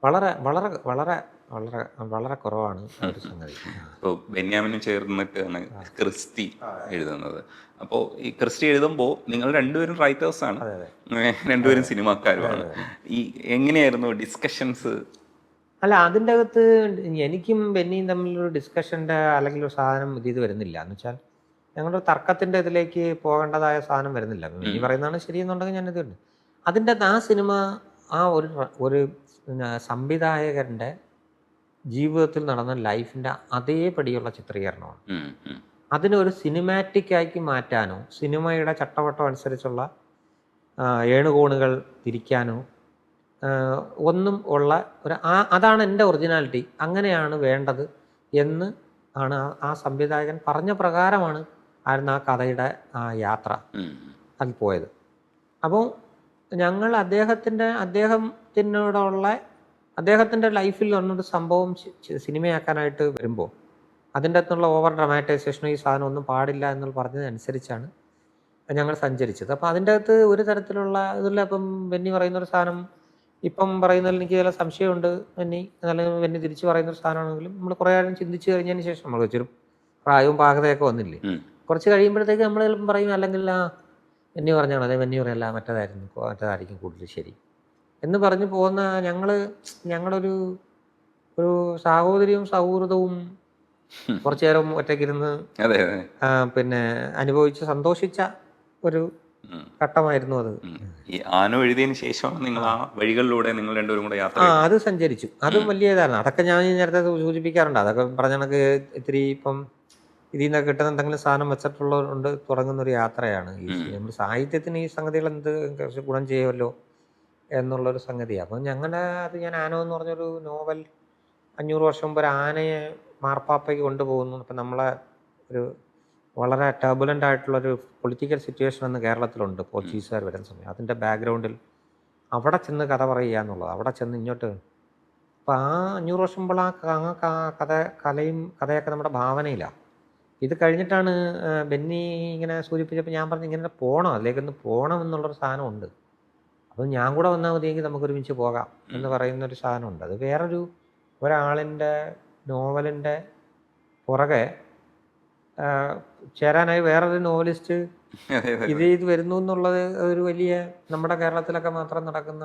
വളരെ വളരെ വളരെ വളരെ വളരെ കുറവാണ് ഒരു സംഗതി. ഇപ്പോൾ ബെന്യാമിനും ചേർന്നിട്ടാണ് ക്രിസ്റ്റി എഴുതുന്നത്. അപ്പോൾ ഈ ക്രിസ്റ്റി എഴുതുമ്പോൾ നിങ്ങൾ രണ്ടുപേരും റൈറ്റേഴ്സാണ്, രണ്ടുപേരും സിനിമാക്കാരുമാണ്. ഈ എങ്ങനെയായിരുന്നു ഡിസ്കഷൻസ്? അല്ല, അതിൻ്റെ അകത്ത് എനിക്കും ബെന്നിയും തമ്മിലൊരു ഡിസ്കഷൻ്റെ അല്ലെങ്കിൽ ഒരു സാധനം ഇത് വരുന്നില്ല. എന്ന് വെച്ചാൽ ഞങ്ങളുടെ തർക്കത്തിൻ്റെ ഇതിലേക്ക് പോകേണ്ടതായ സാധനം വരുന്നില്ല. ബെന്നി പറയുന്നതാണ് ശരിയെന്നുണ്ടെങ്കിൽ ഞാനിതുണ്ട്. അതിൻ്റെ ആ സിനിമ ആ ഒരു സംവിധായകൻ്റെ ജീവിതത്തിൽ നടന്ന ലൈഫിൻ്റെ അതേപടിയുള്ള ചിത്രീകരണമാണ്. അതിനൊരു സിനിമാറ്റിക് ആക്കി മാറ്റാനോ സിനിമയുടെ ചട്ടവട്ടം അനുസരിച്ചുള്ള ഏണുകോണുകൾ തിരിക്കാനോ ഒന്നും ഉള്ള അതാണ് എൻ്റെ ഒറിജിനാലിറ്റി, അങ്ങനെയാണ് വേണ്ടത് എന്ന് ആണ് ആ സംവിധായകൻ പറഞ്ഞ പ്രകാരമാണ് ആയിരുന്നു ആ കഥയുടെ ആ യാത്ര അതിൽ പോയത്. അപ്പോൾ ഞങ്ങൾ അദ്ദേഹത്തിൻ്റെ ലൈഫിൽ വന്നൊരു സംഭവം സിനിമയാക്കാനായിട്ട് വരുമ്പോൾ അതിൻ്റെ അകത്തുള്ള ഓവർ ഡ്രമാറ്റൈസേഷനോ ഈ സാധനം ഒന്നും പാടില്ല എന്നുള്ള പറഞ്ഞതനുസരിച്ചാണ് ഞങ്ങൾ സഞ്ചരിച്ചത്. അപ്പോൾ അതിൻ്റെ അകത്ത് ഒരു തരത്തിലുള്ള ഇതില്ല. ഇപ്പം ബെന്നി പറയുന്നൊരു സാധനം ഇപ്പം പറയുന്നതിൽ എനിക്ക് ചില സംശയമുണ്ട്. ബെന്നി അല്ലെങ്കിൽ ബെന്നി തിരിച്ച് പറയുന്നൊരു സാധനമാണെങ്കിലും നമ്മൾ കുറേ കാലം ചിന്തിച്ച് കഴിഞ്ഞതിന് ശേഷം നമ്മൾ വെച്ചൊരു പ്രായവും പാകതയൊക്കെ വന്നില്ലേ, കുറച്ച് കഴിയുമ്പോഴത്തേക്ക് നമ്മൾ ചിലപ്പം പറയും, അല്ലെങ്കിൽ ബെന്നി പറഞ്ഞാണ് അതെ ബെന്നി പറയല്ല മറ്റേതായിരിക്കും കൂടുതൽ ശരി എന്ന് പറഞ്ഞു പോകുന്ന ഞങ്ങളൊരു ഒരു സാഹോദര്യവും സൗഹൃദവും കുറച്ചു നേരം ഒറ്റയ്ക്കിരുന്ന് പിന്നെ അനുഭവിച്ച് സന്തോഷിച്ച ഒരു ഘട്ടമായിരുന്നു അത്. ഈ ആനോ എഴുതിയതിനു ശേഷം നിങ്ങൾ ആ വഴികളിലൂടെ നിങ്ങൾ രണ്ടുപേരും കൂടെ യാത്ര അത് സഞ്ചരിച്ചു. അതും വലിയ ഇതായിരുന്നു. അതൊക്കെ ഞാൻ നേരത്തെ സൂചിപ്പിക്കാറുണ്ട്. അതൊക്കെ പറഞ്ഞ കണക്ക് ഇത്തിരി ഇപ്പം ഇതിൽ നിന്നൊക്കെ കിട്ടുന്ന എന്തെങ്കിലും സാധനം വെച്ചിട്ടുള്ളതുകൊണ്ട് തുടങ്ങുന്ന ഒരു യാത്രയാണ്. നമ്മുടെ സാഹിത്യത്തിന് ഈ സംഗതികൾ കുറച്ച് ഗുണം ചെയ്യുമല്ലോ എന്നുള്ളൊരു സംഗതിയാണ്. അപ്പം ഞാൻ ആനോ എന്ന് പറഞ്ഞൊരു നോവൽ 500 വർഷം മുമ്പ് ഒരു ആനയെ മാർപ്പാപ്പയ്ക്ക് കൊണ്ടുപോകുന്നു. അപ്പം നമ്മളെ ഒരു വളരെ ടർബുലൻ്റ് ആയിട്ടുള്ളൊരു പൊളിറ്റിക്കൽ സിറ്റുവേഷൻ അന്ന് കേരളത്തിലുണ്ട് പോർച്ചുഗീസുകാർ വരുന്ന സമയം. അതിൻ്റെ ബാക്ക്ഗ്രൗണ്ടിൽ അവിടെ ചെന്ന് കഥ പറയുക എന്നുള്ളത്, അവിടെ ചെന്ന് ഇങ്ങോട്ട് അപ്പോൾ ആ 500 വർഷം മുമ്പുള്ള ആ കഥയൊക്കെ നമ്മുടെ ഭാവനയിലാണ്. ഇത് കഴിഞ്ഞിട്ടാണ് ബെന്നി ഇങ്ങനെ സൂചിപ്പിച്ചപ്പോൾ ഞാൻ പറഞ്ഞു ഇങ്ങനെ പോകണം, അതിലേക്കൊന്ന് പോകണം എന്നുള്ളൊരു സാധനമുണ്ട്. അപ്പം ഞാൻ കൂടെ വന്നാൽ മതിയെങ്കിൽ നമുക്ക് ഒരുമിച്ച് പോകാം എന്ന് പറയുന്നൊരു സാധനമുണ്ട്. അത് ഒരാളിൻ്റെ നോവലിൻ്റെ പുറകെ ചേരാനായി വേറൊരു നോവലിസ്റ്റ് ഇത് വരുന്നു എന്നുള്ളത് ഒരു വലിയ നമ്മുടെ കേരളത്തിലൊക്കെ മാത്രം നടക്കുന്ന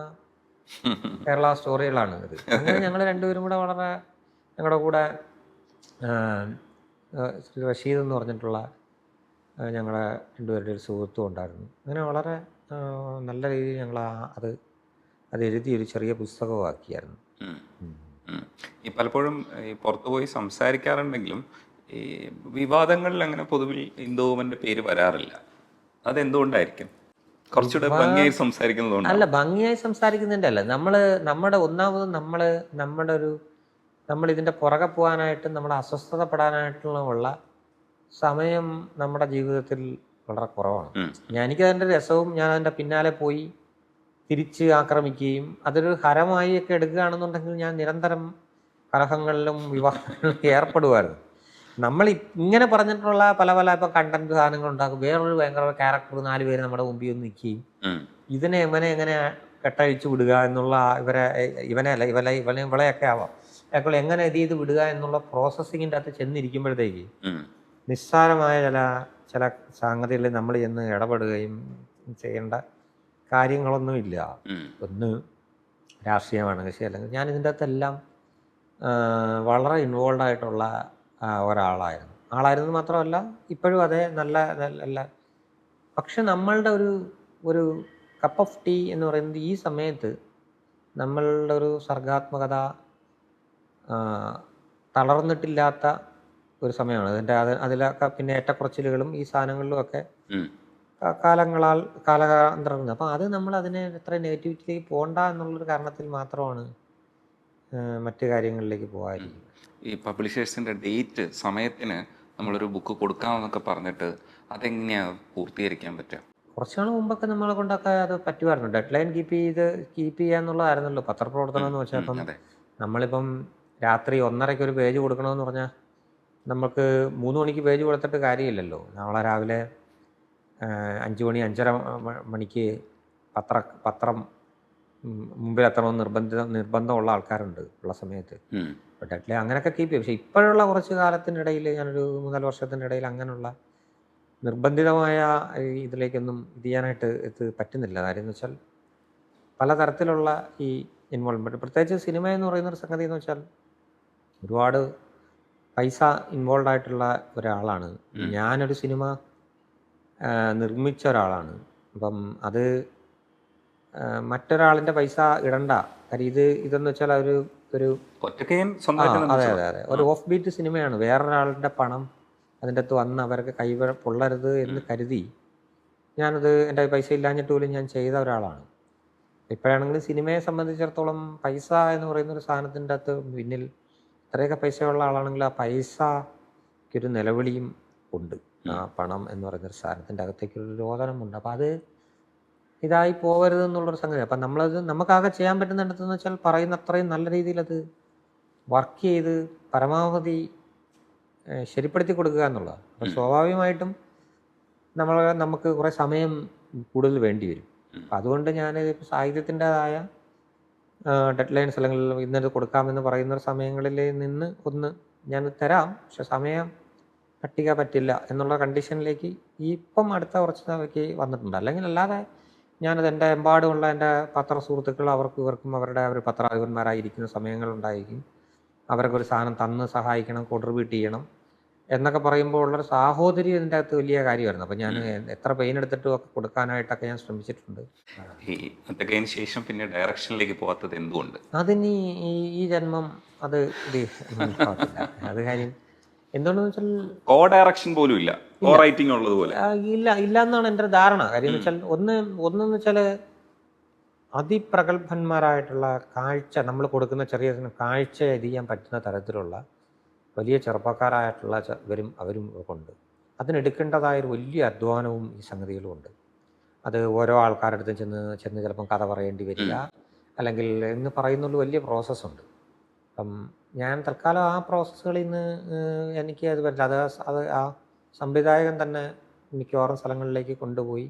കേരള സ്റ്റോറികളാണ് ഇത്. അങ്ങനെ ഞങ്ങൾ രണ്ടുപേരും കൂടെ വളരെ ഞങ്ങളുടെ കൂടെ ശ്രീ റഷീദ് എന്ന് പറഞ്ഞിട്ടുള്ള ഞങ്ങളുടെ രണ്ടുപേരുടെ ഒരു സുഹൃത്തും ഉണ്ടായിരുന്നു. അങ്ങനെ വളരെ നല്ല രീതിയിൽ ഞങ്ങൾ അത് എഴുതി ഒരു ചെറിയ പുസ്തകമാക്കിയായിരുന്നു. ഈ പലപ്പോഴും ഈ പുറത്തു പോയി സംസാരിക്കാറുണ്ടെങ്കിലും ഈ വിവാദങ്ങളിൽ അങ്ങനെ പൊതുവിൽ ഇന്ദുവമൻ്റെ പേര് വരാറില്ല. അതെന്തുകൊണ്ടായിരിക്കും? കുറച്ചുകൂടെ ഭംഗിയായി സംസാരിക്കുന്നതുകൊണ്ട്. അല്ല, ഭംഗിയായി സംസാരിക്കുന്നതിൻ്റെ അല്ല, നമ്മൾ ഇതിൻ്റെ പുറകെ പോകാനായിട്ട് നമ്മൾ അസ്വസ്ഥതപ്പെടാനായിട്ടുള്ള സമയം നമ്മുടെ ജീവിതത്തിൽ വളരെ കുറവാണ്. എനിക്കതിൻ്റെ രസവും ഞാൻ അതിൻ്റെ പിന്നാലെ പോയി തിരിച്ച് ആക്രമിക്കുകയും അതൊരു ഹരമായി ഒക്കെ എടുക്കുകയാണെന്നുണ്ടെങ്കിൽ ഞാൻ നിരന്തരം കലഹങ്ങളിലും വിവാഹങ്ങളിലും ഏർപ്പെടുമായിരുന്നു. നമ്മൾ ഇങ്ങനെ പറഞ്ഞിട്ടുള്ള പല ഇപ്പം കണ്ടന്റ് സാധനങ്ങൾ ഉണ്ടാക്കും. വേറൊരു ഭയങ്കര ക്യാരക്ടർ 4 പേര് നമ്മുടെ മുമ്പിൽ ഒന്ന് നിൽക്കുകയും ഇതിനെ എങ്ങനെ കെട്ടഴിച്ചു വിടുക എന്നുള്ള ഇവളെയൊക്കെ ആവാം അപ്പോൾ എങ്ങനെ ഇത് ചെയ്ത് വിടുക എന്നുള്ള പ്രോസസ്സിങ്ങിൻ്റെ അകത്ത് ചെന്നിരിക്കുമ്പോഴത്തേക്ക് നിസ്സാരമായ ചില സംഗതികളിൽ നമ്മൾ ചെന്ന് ഇടപെടുകയും ചെയ്യേണ്ട കാര്യങ്ങളൊന്നുമില്ല. ഒന്ന് രാഷ്ട്രീയമാണ് ശരി, അല്ലെങ്കിൽ ഞാൻ ഇതിൻ്റെ അകത്തെല്ലാം വളരെ ഇൻവോൾവ് ആയിട്ടുള്ള ആളായിരുന്നു മാത്രമല്ല ഇപ്പോഴും അതേ നല്ല. പക്ഷെ നമ്മളുടെ ഒരു കപ്പ് ഓഫ് ടീ എന്ന് പറയുന്നത് ഈ സമയത്ത് നമ്മളുടെ ഒരു സർഗാത്മകത തളർന്നിട്ടില്ലാത്ത ഒരു സമയമാണ്. അതിലൊക്കെ പിന്നെ ഏറ്റക്കുറച്ചിലുകളും ഈ സാധനങ്ങളിലുമൊക്കെ കാലാന്തരം. അപ്പം അത് നമ്മൾ അതിനെ എത്ര നെഗറ്റിവിറ്റിയിലേക്ക് പോകണ്ട എന്നുള്ളൊരു കാരണത്തിൽ മാത്രമാണ് മറ്റു കാര്യങ്ങളിലേക്ക് പോകാതിരിക്കുന്നത്. ഈ പബ്ലിഷേഴ്സിൻ്റെ ഡേറ്റ് സമയത്തിന് നമ്മളൊരു ബുക്ക് കൊടുക്കാമെന്നൊക്കെ പറഞ്ഞിട്ട് അതെങ്ങനെയാണ് പൂർത്തീകരിക്കാൻ പറ്റുക? കുറച്ച് നാൾ മുമ്പൊക്കെ നമ്മളെ കൊണ്ടൊക്കെ അത് പറ്റുമായിരുന്നു. ഡെഡ് ലൈൻ കീപ്പ് ചെയ്യുക എന്നുള്ളതായിരുന്നല്ലോ പത്രപ്രവർത്തനം എന്ന് വെച്ചാൽ. അപ്പം നമ്മളിപ്പം രാത്രി 1:30 ഒരു പേജ് കൊടുക്കണമെന്ന് പറഞ്ഞാൽ നമുക്ക് 3 മണിക്ക് പേജ് കൊടുത്തിട്ട് കാര്യമില്ലല്ലോ. നാളെ രാവിലെ 5 മണി 5:30 മണിക്ക് പത്രം മുമ്പിലെത്തണമെന്ന് നിർബന്ധമുള്ള ആൾക്കാരുണ്ട് ഉള്ള സമയത്ത്. ഡെഡ് ലൈൻ അങ്ങനെയൊക്കെ കീപ്പ് ചെയ്യും. പക്ഷേ ഇപ്പോഴുള്ള കുറച്ച് കാലത്തിനിടയിൽ ഞാനൊരു 3-4 വർഷത്തിൻ്റെ ഇടയിൽ അങ്ങനെയുള്ള നിർബന്ധിതമായ ഇതിലേക്കൊന്നും ഇത് ചെയ്യാനായിട്ട് പറ്റുന്നില്ല. കാര്യം എന്ന് വെച്ചാൽ പലതരത്തിലുള്ള ഈ ഇൻവോൾവ്മെൻറ്റ്, പ്രത്യേകിച്ച് സിനിമ എന്ന് പറയുന്നൊരു സംഗതി എന്ന് വെച്ചാൽ ഒരുപാട് പൈസ ഇൻവോൾവ് ആയിട്ടുള്ള ഒരാളാണ്. ഞാനൊരു സിനിമ നിർമ്മിച്ച ഒരാളാണ്. അപ്പം അത് മറ്റൊരാളിൻ്റെ പൈസ ഇടണ്ട. കാര്യം ഇതെന്ന് വെച്ചാൽ ഒരു അതെ ഒരു ഓഫ് ബീറ്റ് സിനിമയാണ്. വേറൊരാളുടെ പണം അതിൻ്റെ അകത്ത് വന്ന് അവർക്ക് പൊള്ളരുത് എന്ന് കരുതി ഞാനത് എൻ്റെ പൈസ ഇല്ലാഞ്ഞിട്ട് പോലും ഞാൻ ചെയ്ത ഒരാളാണ്. ഇപ്പോഴാണെങ്കിലും സിനിമയെ സംബന്ധിച്ചിടത്തോളം പൈസ എന്ന് പറയുന്നൊരു സാധനത്തിൻ്റെ അകത്ത് പിന്നിൽ ഇത്രയൊക്കെ പൈസയുള്ള ആളാണെങ്കിൽ ആ പൈസയ്ക്കൊരു നിലവിളിയും ഉണ്ട്. ആ പണം എന്ന് പറയുന്നൊരു സാധനത്തിൻ്റെ അകത്തേക്കൊരു രോദനമുണ്ട്. അപ്പം അത് ഇതായി പോകരുത് എന്നുള്ളൊരു സംഗതി. അപ്പം നമുക്കാകെ ചെയ്യാൻ പറ്റുന്നിടത്തെന്ന് വെച്ചാൽ പറയുന്ന അത്രയും നല്ല രീതിയിൽ അത് വർക്ക് ചെയ്ത് പരമാവധി ശരിപ്പെടുത്തി കൊടുക്കുക എന്നുള്ളതാണ്. അപ്പം സ്വാഭാവികമായിട്ടും നമുക്ക് കുറേ സമയം കൂടുതൽ വേണ്ടി വരും. അപ്പം അതുകൊണ്ട് ഞാൻ സാഹിത്യത്തിൻ്റെതായ ഡെഡ് ലൈൻസ് അല്ലെങ്കിൽ ഇന്നത് കൊടുക്കാമെന്ന് പറയുന്ന സമയങ്ങളിൽ നിന്ന് ഞാൻ തരാം, പക്ഷെ സമയം പട്ടിക പറ്റില്ല എന്നുള്ള കണ്ടീഷനിലേക്ക് ഇപ്പം അടുത്ത കുറച്ച് നാളേക്ക് വന്നിട്ടുണ്ട്. അല്ലെങ്കിൽ അല്ലാതെ ഞാനത് എൻ്റെ എമ്പാടുമുള്ള എൻ്റെ പത്ര സുഹൃത്തുക്കൾ ഇവർക്കും അവരുടെ ഒരു പത്രാധിപന്മാരായിരിക്കുന്ന സമയങ്ങളുണ്ടായിരിക്കും. അവർക്കൊരു സാധനം തന്ന് സഹായിക്കണം, കോൺട്രിബ്യൂട്ട് ചെയ്യണം എന്നൊക്കെ പറയുമ്പോൾ ഉള്ളൊരു സാഹോദര്യം ഇതിൻ്റെ അകത്ത് വലിയ കാര്യമായിരുന്നു. അപ്പം ഞാൻ എത്ര പെയിൻ എടുത്തിട്ടും ഒക്കെ കൊടുക്കാനായിട്ടൊക്കെ ഞാൻ ശ്രമിച്ചിട്ടുണ്ട്. ഈ അതൊക്കെ ശേഷം പിന്നെ ഡയറക്ഷനിലേക്ക് പോകാത്തത് എന്തുകൊണ്ട്? അതിന് ഈ ജന്മം അത് അത് കാര്യം എന്തുകൊണ്ടെന്ന് വെച്ചാൽ കോ ഡയറക്ഷൻ പോലും ഇല്ല, കോ റൈറ്റിംഗ് ഉള്ളതുപോലെ ഇല്ല എന്നാണ് എൻ്റെ ധാരണ. കാര്യം എന്ന് വെച്ചാൽ ഒന്നെന്ന് വെച്ചാൽ അതിപ്രഗത്ഭന്മാരായിട്ടുള്ള കാഴ്ച നമ്മൾ കൊടുക്കുന്ന ചെറിയ കാഴ്ച എതിയാൻ പറ്റുന്ന തരത്തിലുള്ള വലിയ ചെറുപ്പക്കാരായിട്ടുള്ള അവരും കൊണ്ട് അതിനെടുക്കേണ്ടതായൊരു വലിയ അധ്വാനവും ഈ സംഗതികളും ഉണ്ട്. അത് ഓരോ ആൾക്കാരുടെ അടുത്ത് ചെന്ന് ചിലപ്പം കഥ പറയേണ്ടി വരിക, അല്ലെങ്കിൽ എന്ന് പറയുന്നുള്ള വലിയ പ്രോസസ്സുണ്ട്. അപ്പം ഞാൻ തൽക്കാലം ആ പ്രോസസ്സുകളിൽ നിന്ന് എനിക്ക് അത് പറ്റില്ല. അത് ആ സംവിധായകൻ തന്നെ മിക്കവാറും സ്ഥലങ്ങളിലേക്ക് കൊണ്ടുപോയി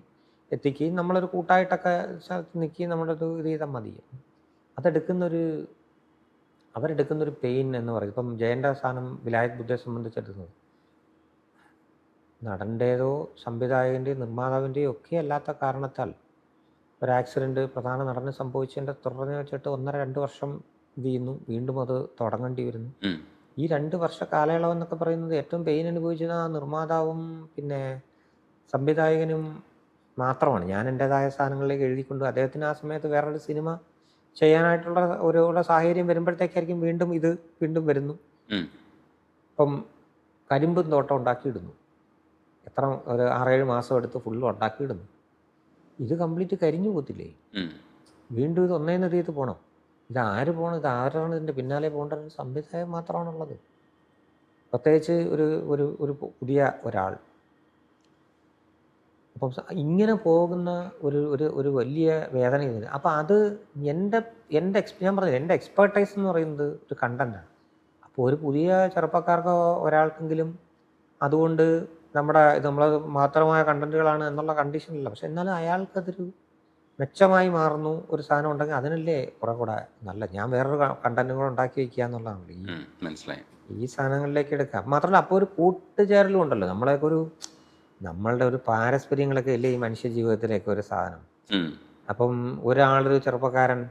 എത്തിക്കുകയും നമ്മളൊരു കൂട്ടായിട്ടൊക്കെ സ്ഥലത്ത് നിൽക്കുകയും നമ്മളൊരു ഇത് ചെയ്താൽ മതി. അവരെടുക്കുന്നൊരു പെയിൻ എന്ന് പറയും. ഇപ്പം ജയൻ്റെ സ്ഥാനം വിലായത് ബുദ്ധയെ സംബന്ധിച്ചെടുക്കുന്നത് നടൻ്റേതോ സംവിധായകൻ്റെയോ നിർമ്മാതാവിൻ്റെയോ ഒക്കെ അല്ലാത്ത കാരണത്താൽ ഒരു ആക്സിഡൻറ്റ് പ്രധാന നടന് സംഭവിച്ചതിൻ്റെ തുടർന്ന് വെച്ചിട്ട് 1-2 വർഷം ഇത് ചെയ്യുന്നു, വീണ്ടും അത് തുടങ്ങേണ്ടി വരുന്നു. ഈ 2 വർഷ കാലയളവെന്നൊക്കെ പറയുന്നത് ഏറ്റവും പെയിൻ അനുഭവിച്ചത് ആ നിർമ്മാതാവും പിന്നെ സംവിധായകനും മാത്രമാണ്. ഞാൻ എൻ്റേതായ സ്ഥാനങ്ങളിലേക്ക് എഴുതിക്കൊണ്ട് അദ്ദേഹത്തിന് ആ സമയത്ത് വേറൊരു സിനിമ ചെയ്യാനായിട്ടുള്ള ഒരു സാഹചര്യം വരുമ്പോഴത്തേക്കായിരിക്കും വീണ്ടും വരുന്നു. ഇപ്പം കരിമ്പും തോട്ടം ഉണ്ടാക്കിയിടുന്നു, എത്ര ഒരു 6-7 മാസം എടുത്ത് ഫുള്ള് ഉണ്ടാക്കിയിടുന്നു. ഇത് കംപ്ലീറ്റ് കരിഞ്ഞു പോകത്തില്ലേ? വീണ്ടും ഇത് ഒന്നേന്ന് തീയത്ത് പോകണം. ഇത് ആര് പോകണം? ഇത് ആരാണ് ഇതിൻ്റെ പിന്നാലെ പോകേണ്ട? ഒരു സംവിധായകൻ മാത്രമാണുള്ളത്, പ്രത്യേകിച്ച് ഒരു പുതിയ ഒരാൾ. അപ്പം ഇങ്ങനെ പോകുന്ന ഒരു വലിയ വേദന ഇതിന്. അപ്പം അത് ഞാൻ പറഞ്ഞില്ല, എൻ്റെ എക്സ്പെർട്ടൈസ് എന്ന് പറയുന്നത് ഒരു കണ്ടൻ്റാണ്. അപ്പോൾ ഒരു പുതിയ ചെറുപ്പക്കാർക്കോ ഒരാൾക്കെങ്കിലും അതുകൊണ്ട് നമ്മൾ മാത്രമായ കണ്ടൻറ്റുകളാണ് എന്നുള്ള കണ്ടീഷനില്ല. പക്ഷെ എന്നാലും അയാൾക്കതൊരു മെച്ചമായി മാറുന്നു ഒരു സാധനം ഉണ്ടെങ്കിൽ അതിനല്ലേ കൂടെ നല്ല. ഞാൻ വേറൊരു കണ്ടൻറ്റും കൂടെ ഉണ്ടാക്കി വയ്ക്കുക എന്നുള്ളതാണല്ലോ ഈ സാധനങ്ങളിലേക്ക് എടുക്കാം. മാത്രമല്ല അപ്പോൾ ഒരു കൂട്ടുചേരലും ഉണ്ടല്ലോ, നമ്മളുടെ ഒരു പാരസ്പര്യങ്ങളൊക്കെ അല്ലേ ഈ മനുഷ്യ ജീവിതത്തിലേക്ക് ഒരു സാധനം. അപ്പം ഒരാളൊരു ചെറുപ്പക്കാരൻ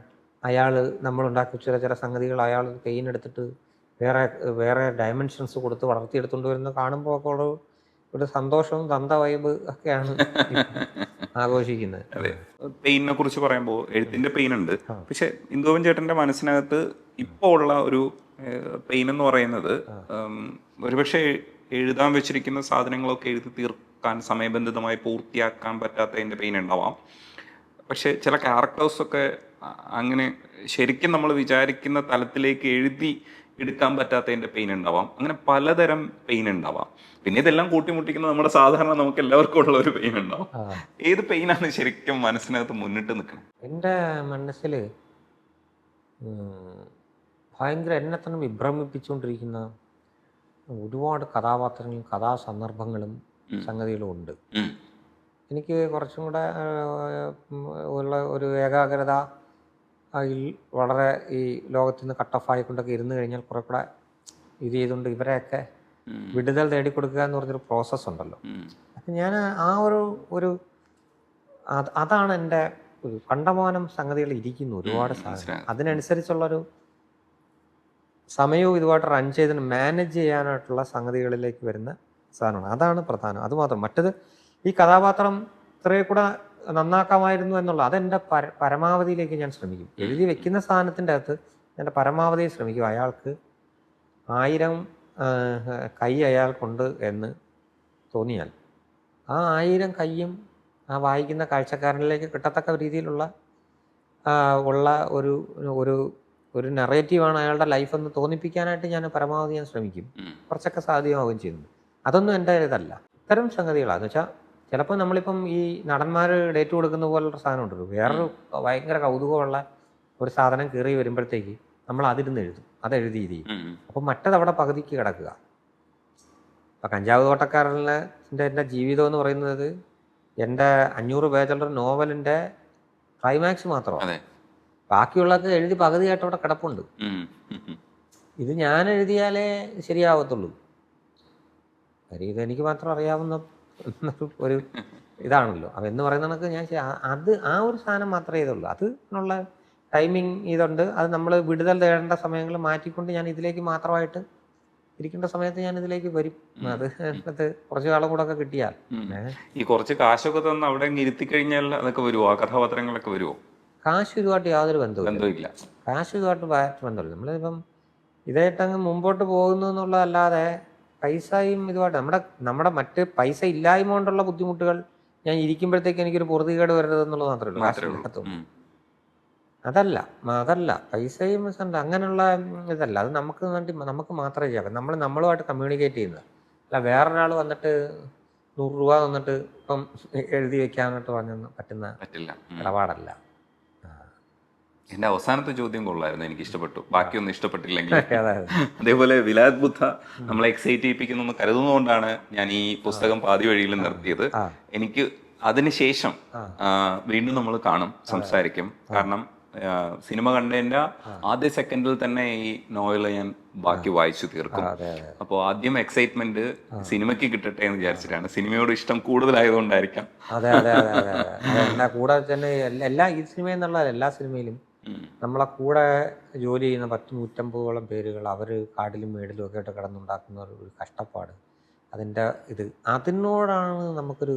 അയാൾ നമ്മളുണ്ടാക്കി ചില സംഗതികൾ അയാൾ പെയിൻ എടുത്തിട്ട് വേറെ ഡയമെൻഷൻസ് കൊടുത്ത് വളർത്തിയെടുത്തുകൊണ്ട് വരുന്നത് കാണുമ്പോൾ ഒക്കെ ഒരു സന്തോഷവും തന്ത വൈബ് ഒക്കെയാണ് ആഘോഷിക്കുന്നത്. അതെ, പെയിനെ കുറിച്ച് പറയുമ്പോൾ എഴുത്തിന്റെ പെയിൻ ഉണ്ട്, പക്ഷെ ഇന്ദുവൻ ചേട്ടന്റെ മനസ്സിനകത്ത് ഇപ്പോൾ ഉള്ള ഒരു പെയിൻ എന്ന് പറയുന്നത് ഒരുപക്ഷെ എഴുതാൻ വെച്ചിരിക്കുന്ന സാധനങ്ങളൊക്കെ എഴുതി തീർക്കാൻ സമയബന്ധിതമായി പൂർത്തിയാക്കാൻ പറ്റാത്തതിൻ്റെ പെയിൻ ഉണ്ടാവാം. പക്ഷെ ചില ക്യാരക്ടേഴ്സൊക്കെ അങ്ങനെ ശരിക്കും നമ്മൾ വിചാരിക്കുന്ന തലത്തിലേക്ക് എഴുതി എടുക്കാൻ പറ്റാത്തതിൻ്റെ പെയിൻ ഉണ്ടാവാം. അങ്ങനെ പലതരം പെയിൻ ഉണ്ടാവാം. പിന്നെ ഇതെല്ലാം കൂട്ടിമുട്ടിക്കുന്ന നമ്മുടെ സാധാരണ നമുക്ക് എല്ലാവർക്കും ഉള്ള ഒരു പെയിൻ ഉണ്ടാവും. ഏത് പെയിനാണ് ശരിക്കും മനസ്സിനകത്ത് മുന്നിട്ട് നിൽക്കുന്നത്? എൻ്റെ മനസ്സിൽ ഭയങ്കര എന്നെ തന്നെ വിഭ്രമിപ്പിച്ചുകൊണ്ടിരിക്കുന്ന ഒരുപാട് കഥാപാത്രങ്ങളും കഥാസന്ദർഭങ്ങളും സംഗതികളും ഉണ്ട്. എനിക്ക് കുറച്ചും കൂടെ ഉള്ള ഒരു ഏകാഗ്രത അതിൽ വളരെ ഈ ലോകത്തിൽ നിന്ന് കട്ട് ഓഫ് ആയിക്കൊണ്ടൊക്കെ ഇരുന്ന് കഴിഞ്ഞാൽ കുറെ കൂടെ ഇത് ചെയ്തുകൊണ്ട് ഇവരെയൊക്കെ വിടുതൽ നേടിക്കൊടുക്കുക എന്ന് പറഞ്ഞൊരു പ്രോസസ്സ് ഉണ്ടല്ലോ. അപ്പം ഞാൻ ആ അതാണ് എൻ്റെ ഒരു കണ്ടമാനം സംഗതികൾ ഇരിക്കുന്നു, ഒരുപാട് സാധനം. അതിനനുസരിച്ചുള്ളൊരു സമയവും ഇതുമായിട്ട് റൺ ചെയ്തിന് മാനേജ് ചെയ്യാനായിട്ടുള്ള സംഗതികളിലേക്ക് വരുന്ന സാധനമാണ്. അതാണ് പ്രധാനം. അതുമാത്രം. മറ്റത് ഈ കഥാപാത്രം ഇത്രയും കൂടെ നന്നാക്കാമായിരുന്നു എന്നുള്ള അതെൻ്റെ പരമാവധിയിലേക്ക് ഞാൻ ശ്രമിക്കും. എഴുതി വെക്കുന്ന സാധനത്തിൻ്റെ അകത്ത് എൻ്റെ പരമാവധി ശ്രമിക്കും. അയാൾക്ക് 1000 കൈ അയാൾക്കുണ്ട് എന്ന് തോന്നിയാൽ ആ 1000 കൈയും ആ വായിക്കുന്ന കാഴ്ചക്കാരനിലേക്ക് കിട്ടത്തക്ക രീതിയിലുള്ള ഒരു നെറേറ്റീവാണ് അയാളുടെ ലൈഫെന്ന് തോന്നിപ്പിക്കാനായിട്ട് ഞാൻ പരമാവധി ശ്രമിക്കും. കുറച്ചൊക്കെ സാധ്യമാവുകയും ചെയ്യുന്നു. അതൊന്നും എൻ്റെ ഇതല്ല. ഇത്തരം സംഗതികളാണെന്ന് വെച്ചാൽ ചിലപ്പോൾ നമ്മളിപ്പം ഈ നടന്മാർ ഡേറ്റ് കൊടുക്കുന്ന പോലുള്ള സാധനം ഉണ്ടല്ലോ, വേറൊരു ഭയങ്കര കൗതുകമുള്ള ഒരു സാധനം കയറി വരുമ്പോഴത്തേക്ക് നമ്മൾ അതിരുന്ന് എഴുതും, അതെഴുതി ചെയ്യും. അപ്പം മറ്റതവിടെ പകുതിക്ക് കിടക്കുക. ഇപ്പം കഞ്ചാവ് തോട്ടക്കാരനെ എൻ്റെ ജീവിതം എന്ന് പറയുന്നത് എൻ്റെ 500 പേജുള്ള നോവലിൻ്റെ ക്ലൈമാക്സ് മാത്രമാണ്. അതെ. ബാക്കിയുള്ളതൊക്കെ എഴുതി പകുതിയായിട്ട് അവിടെ കിടപ്പുണ്ട്. ഇത് ഞാൻ എഴുതിയാലേ ശരിയാവത്തുള്ളൂ. കാര്യം ഇതെനിക്ക് മാത്രം അറിയാവുന്ന ഒരു ഇതാണല്ലോ. അപ്പം എന്ന് പറയുന്ന കണക്ക് ഞാൻ അത് ആ ഒരു സാധനം മാത്രമേ ചെയ്തുള്ളൂ. അതിനുള്ള ടൈമിങ് ഇതുണ്ട്. അത് നമ്മൾ വിടുതൽ തേടേണ്ട സമയങ്ങൾ മാറ്റിക്കൊണ്ട് ഞാൻ ഇതിലേക്ക് മാത്രമായിട്ട് ഇരിക്കേണ്ട സമയത്ത് ഞാൻ ഇതിലേക്ക് വരും. അത് അതിനകത്ത് കുറച്ച് കാലം കൂടെ ഒക്കെ കിട്ടിയാൽ ഈ കുറച്ച് കാശൊക്കെ തന്ന് അവിടെ ഇരുത്തി കഴിഞ്ഞാൽ അതൊക്കെ വരുമോ? ആ കഥാപാത്രങ്ങളൊക്കെ വരുമോ? കാശ് ഇതുമായിട്ട് യാതൊരു ബന്ധമില്ല. കാശ് ഇതുമായിട്ട് ബന്ധമില്ല. നമ്മളിപ്പം ഇതായിട്ടങ്ങ് മുമ്പോട്ട് പോകുന്നു എന്നുള്ളതല്ലാതെ പൈസയും ഇതുമായിട്ട് നമ്മുടെ മറ്റ് പൈസ ഇല്ലായ്മ കൊണ്ടുള്ള ബുദ്ധിമുട്ടുകൾ ഞാൻ ഇരിക്കുമ്പോഴത്തേക്ക് എനിക്കൊരു പൊറുതികേട് വരരുത് എന്നുള്ളത് മാത്രമേ ഉള്ളൂ. അതല്ല പൈസയും അങ്ങനെയുള്ള ഇതല്ല. അത് നമുക്ക് വേണ്ടി നമുക്ക് മാത്രമേ ചെയ്യാം. നമ്മളുമായിട്ട് കമ്മ്യൂണിക്കേറ്റ് ചെയ്യുന്നത് അല്ല. വേറൊരാൾ വന്നിട്ട് 100 രൂപ തന്നിട്ട് ഇപ്പം എഴുതി വെക്കാനായിട്ട് പറ്റുന്ന ഇടപാടല്ല. എന്റെ അവസാനത്തെ ചോദ്യം കൊള്ളായിരുന്നു, എനിക്ക് ഇഷ്ടപ്പെട്ടു. ബാക്കിയൊന്നും ഇഷ്ടപ്പെട്ടില്ലെങ്കിൽ അതേപോലെ വിലായത് ബുദ്ധ നമ്മളെ എക്സൈറ്റ് ചെയ്യിപ്പിക്കുന്നു കരുതുന്നതുകൊണ്ടാണ് ഞാൻ ഈ പുസ്തകം പാതി വഴിയിൽ നിർത്തിയത്. എനിക്ക് അതിനുശേഷം വീണ്ടും നമ്മൾ കാണും, സംസാരിക്കും. കാരണം സിനിമ കണ്ടതിന്റെ ആദ്യ സെക്കൻഡിൽ തന്നെ ഈ നോവൽ ഞാൻ ബാക്കി വായിച്ചു തീർക്കും. അപ്പോൾ ആദ്യം എക്സൈറ്റ്മെന്റ് സിനിമയ്ക്ക് കിട്ടട്ടെ എന്ന് വിചാരിച്ചിട്ടാണ്. സിനിമയോട് ഇഷ്ടം കൂടുതലായതുകൊണ്ടായിരിക്കാം. കൂടെ തന്നെ ഈ സിനിമ എന്നുള്ള എല്ലാ സിനിമയിലും നമ്മളെ കൂടെ ജോലി ചെയ്യുന്ന 100-150ഓളം പേരുകൾ അവർ കാടിലും മേടിലും ഒക്കെ ആയിട്ട് കിടന്നുണ്ടാക്കുന്ന ഒരു കഷ്ടപ്പാട്, അതിനോടാണ് നമുക്കൊരു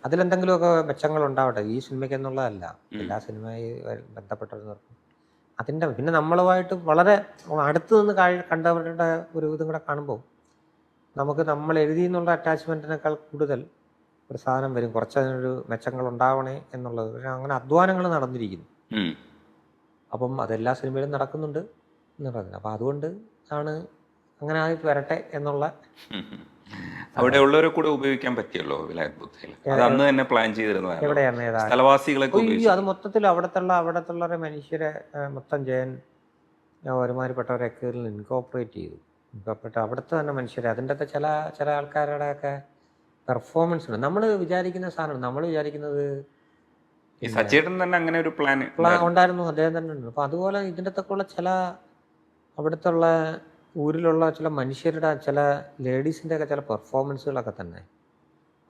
അതിലെന്തെങ്കിലുമൊക്കെ മെച്ചങ്ങൾ ഉണ്ടാവട്ടെ ഈ സിനിമയ്ക്ക് എന്നുള്ളതല്ല, എല്ലാ സിനിമയുമായി ബന്ധപ്പെട്ടവർക്ക് അതിൻ്റെ പിന്നെ നമ്മളുമായിട്ട് വളരെ അടുത്ത് നിന്ന് കണ്ടവരുടെ ഒരു ഇതും കൂടെ കാണുമ്പോൾ നമുക്ക് നമ്മൾ എഴുതി എന്നുള്ള അറ്റാച്ച്മെൻറ്റിനേക്കാൾ കൂടുതൽ ഒരു സാധനം വരും. കുറച്ചതിനൊരു മെച്ചങ്ങൾ ഉണ്ടാവണേ എന്നുള്ളത്. പക്ഷെ അങ്ങനെ അധ്വാനങ്ങൾ നടന്നിരിക്കുന്നു. അപ്പം അതെല്ലാ സിനിമയിലും നടക്കുന്നുണ്ട് എന്നുള്ളത്. അപ്പം അതുകൊണ്ട് ആണ് അങ്ങനെ ആയിട്ട് വരട്ടെ എന്നുള്ള. അവിടെ ഉള്ളവരെ കൂടെ ഉപയോഗിക്കാൻ പറ്റിയല്ലോ വിലായത് ബുദ്ധയിൽ. അത് അന്ന് തന്നെ പ്ലാൻ ചെയ്തിരുന്നതാണ്. എവിടെയാണ് സ്ഥലവാസികളൊക്കെ അത് മൊത്തത്തിൽ അവിടത്തുള്ള മനുഷ്യരെ മൊത്തം ജയൻ ഒരുമാതിരിപ്പെട്ടവരൊക്കെ ഇൻകോപ്പറേറ്റ് ചെയ്തു. അവിടുത്തെ തന്നെ മനുഷ്യരെ അതിൻ്റെ ചില ആൾക്കാരുടെയൊക്കെ പെർഫോമൻസ് ഉണ്ട്. നമ്മൾ വിചാരിക്കുന്ന സാധനം നമ്മൾ വിചാരിക്കുന്നത് സച്ചേട്ടൻ തന്നെ അങ്ങനെ ഒരു പ്ലാൻ ഉണ്ടായിരുന്നു, അദ്ദേഹം തന്നെ ഉണ്ട്. അപ്പം അതുപോലെ ഇതിൻ്റെ അകത്തൊക്കെയുള്ള ചില അവിടുത്തെ ഊരിലുള്ള ചില മനുഷ്യരുടെ ചില ലേഡീസിൻ്റെ ഒക്കെ ചില പെർഫോമൻസുകളൊക്കെ തന്നെ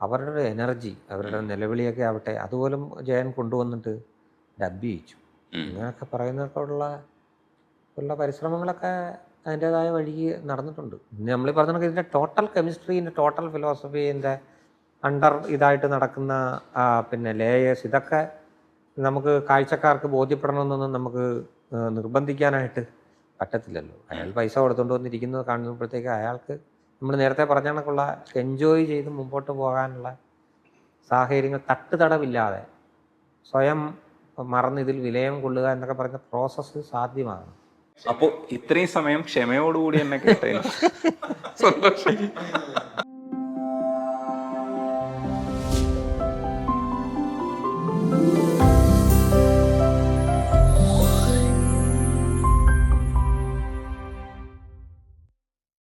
അവരുടെ എനർജി അവരുടെ നിലവിളിയൊക്കെ ആവട്ടെ അതുപോലും ജയൻ കൊണ്ടുവന്നിട്ട് ഡബ് ചെയ്യിച്ചു. ഇങ്ങനെയൊക്കെ പറയുന്നതൊക്കെ ഉള്ള പരിശ്രമങ്ങളൊക്കെ അതിൻ്റെതായ വഴിക്ക് നടന്നിട്ടുണ്ട്. നമ്മൾ ഈ പറഞ്ഞ ഇതിൻ്റെ ടോട്ടൽ കെമിസ്ട്രി, ടോട്ടൽ ഫിലോസഫി, ഇതിൻ്റെ ഇതായിട്ട് നടക്കുന്ന പിന്നെ ലേയേഴ്സ്, ഇതൊക്കെ നമുക്ക് കാഴ്ചക്കാർക്ക് ബോധ്യപ്പെടണമെന്നൊന്നും നമുക്ക് നിർബന്ധിക്കാനായിട്ട് പറ്റത്തില്ലല്ലോ. അയാൾ പൈസ കൊടുത്തുകൊണ്ട് വന്നിരിക്കുന്നത് കാണുമ്പോഴത്തേക്ക് അയാൾക്ക് നമ്മൾ നേരത്തെ പറഞ്ഞ കണക്കുള്ള എൻജോയ് ചെയ്ത് മുമ്പോട്ട് പോകാനുള്ള സാഹചര്യങ്ങൾ തട്ടുതടവില്ലാതെ സ്വയം മറന്ന് ഇതിൽ വിലയം കൊള്ളുക എന്നൊക്കെ പറയുന്ന പ്രോസസ്സ് സാധ്യമാണ്. അപ്പോൾ ഇത്രയും സമയം ക്ഷമയോടുകൂടി എന്നെ കേട്ടതിന് സന്തോഷം.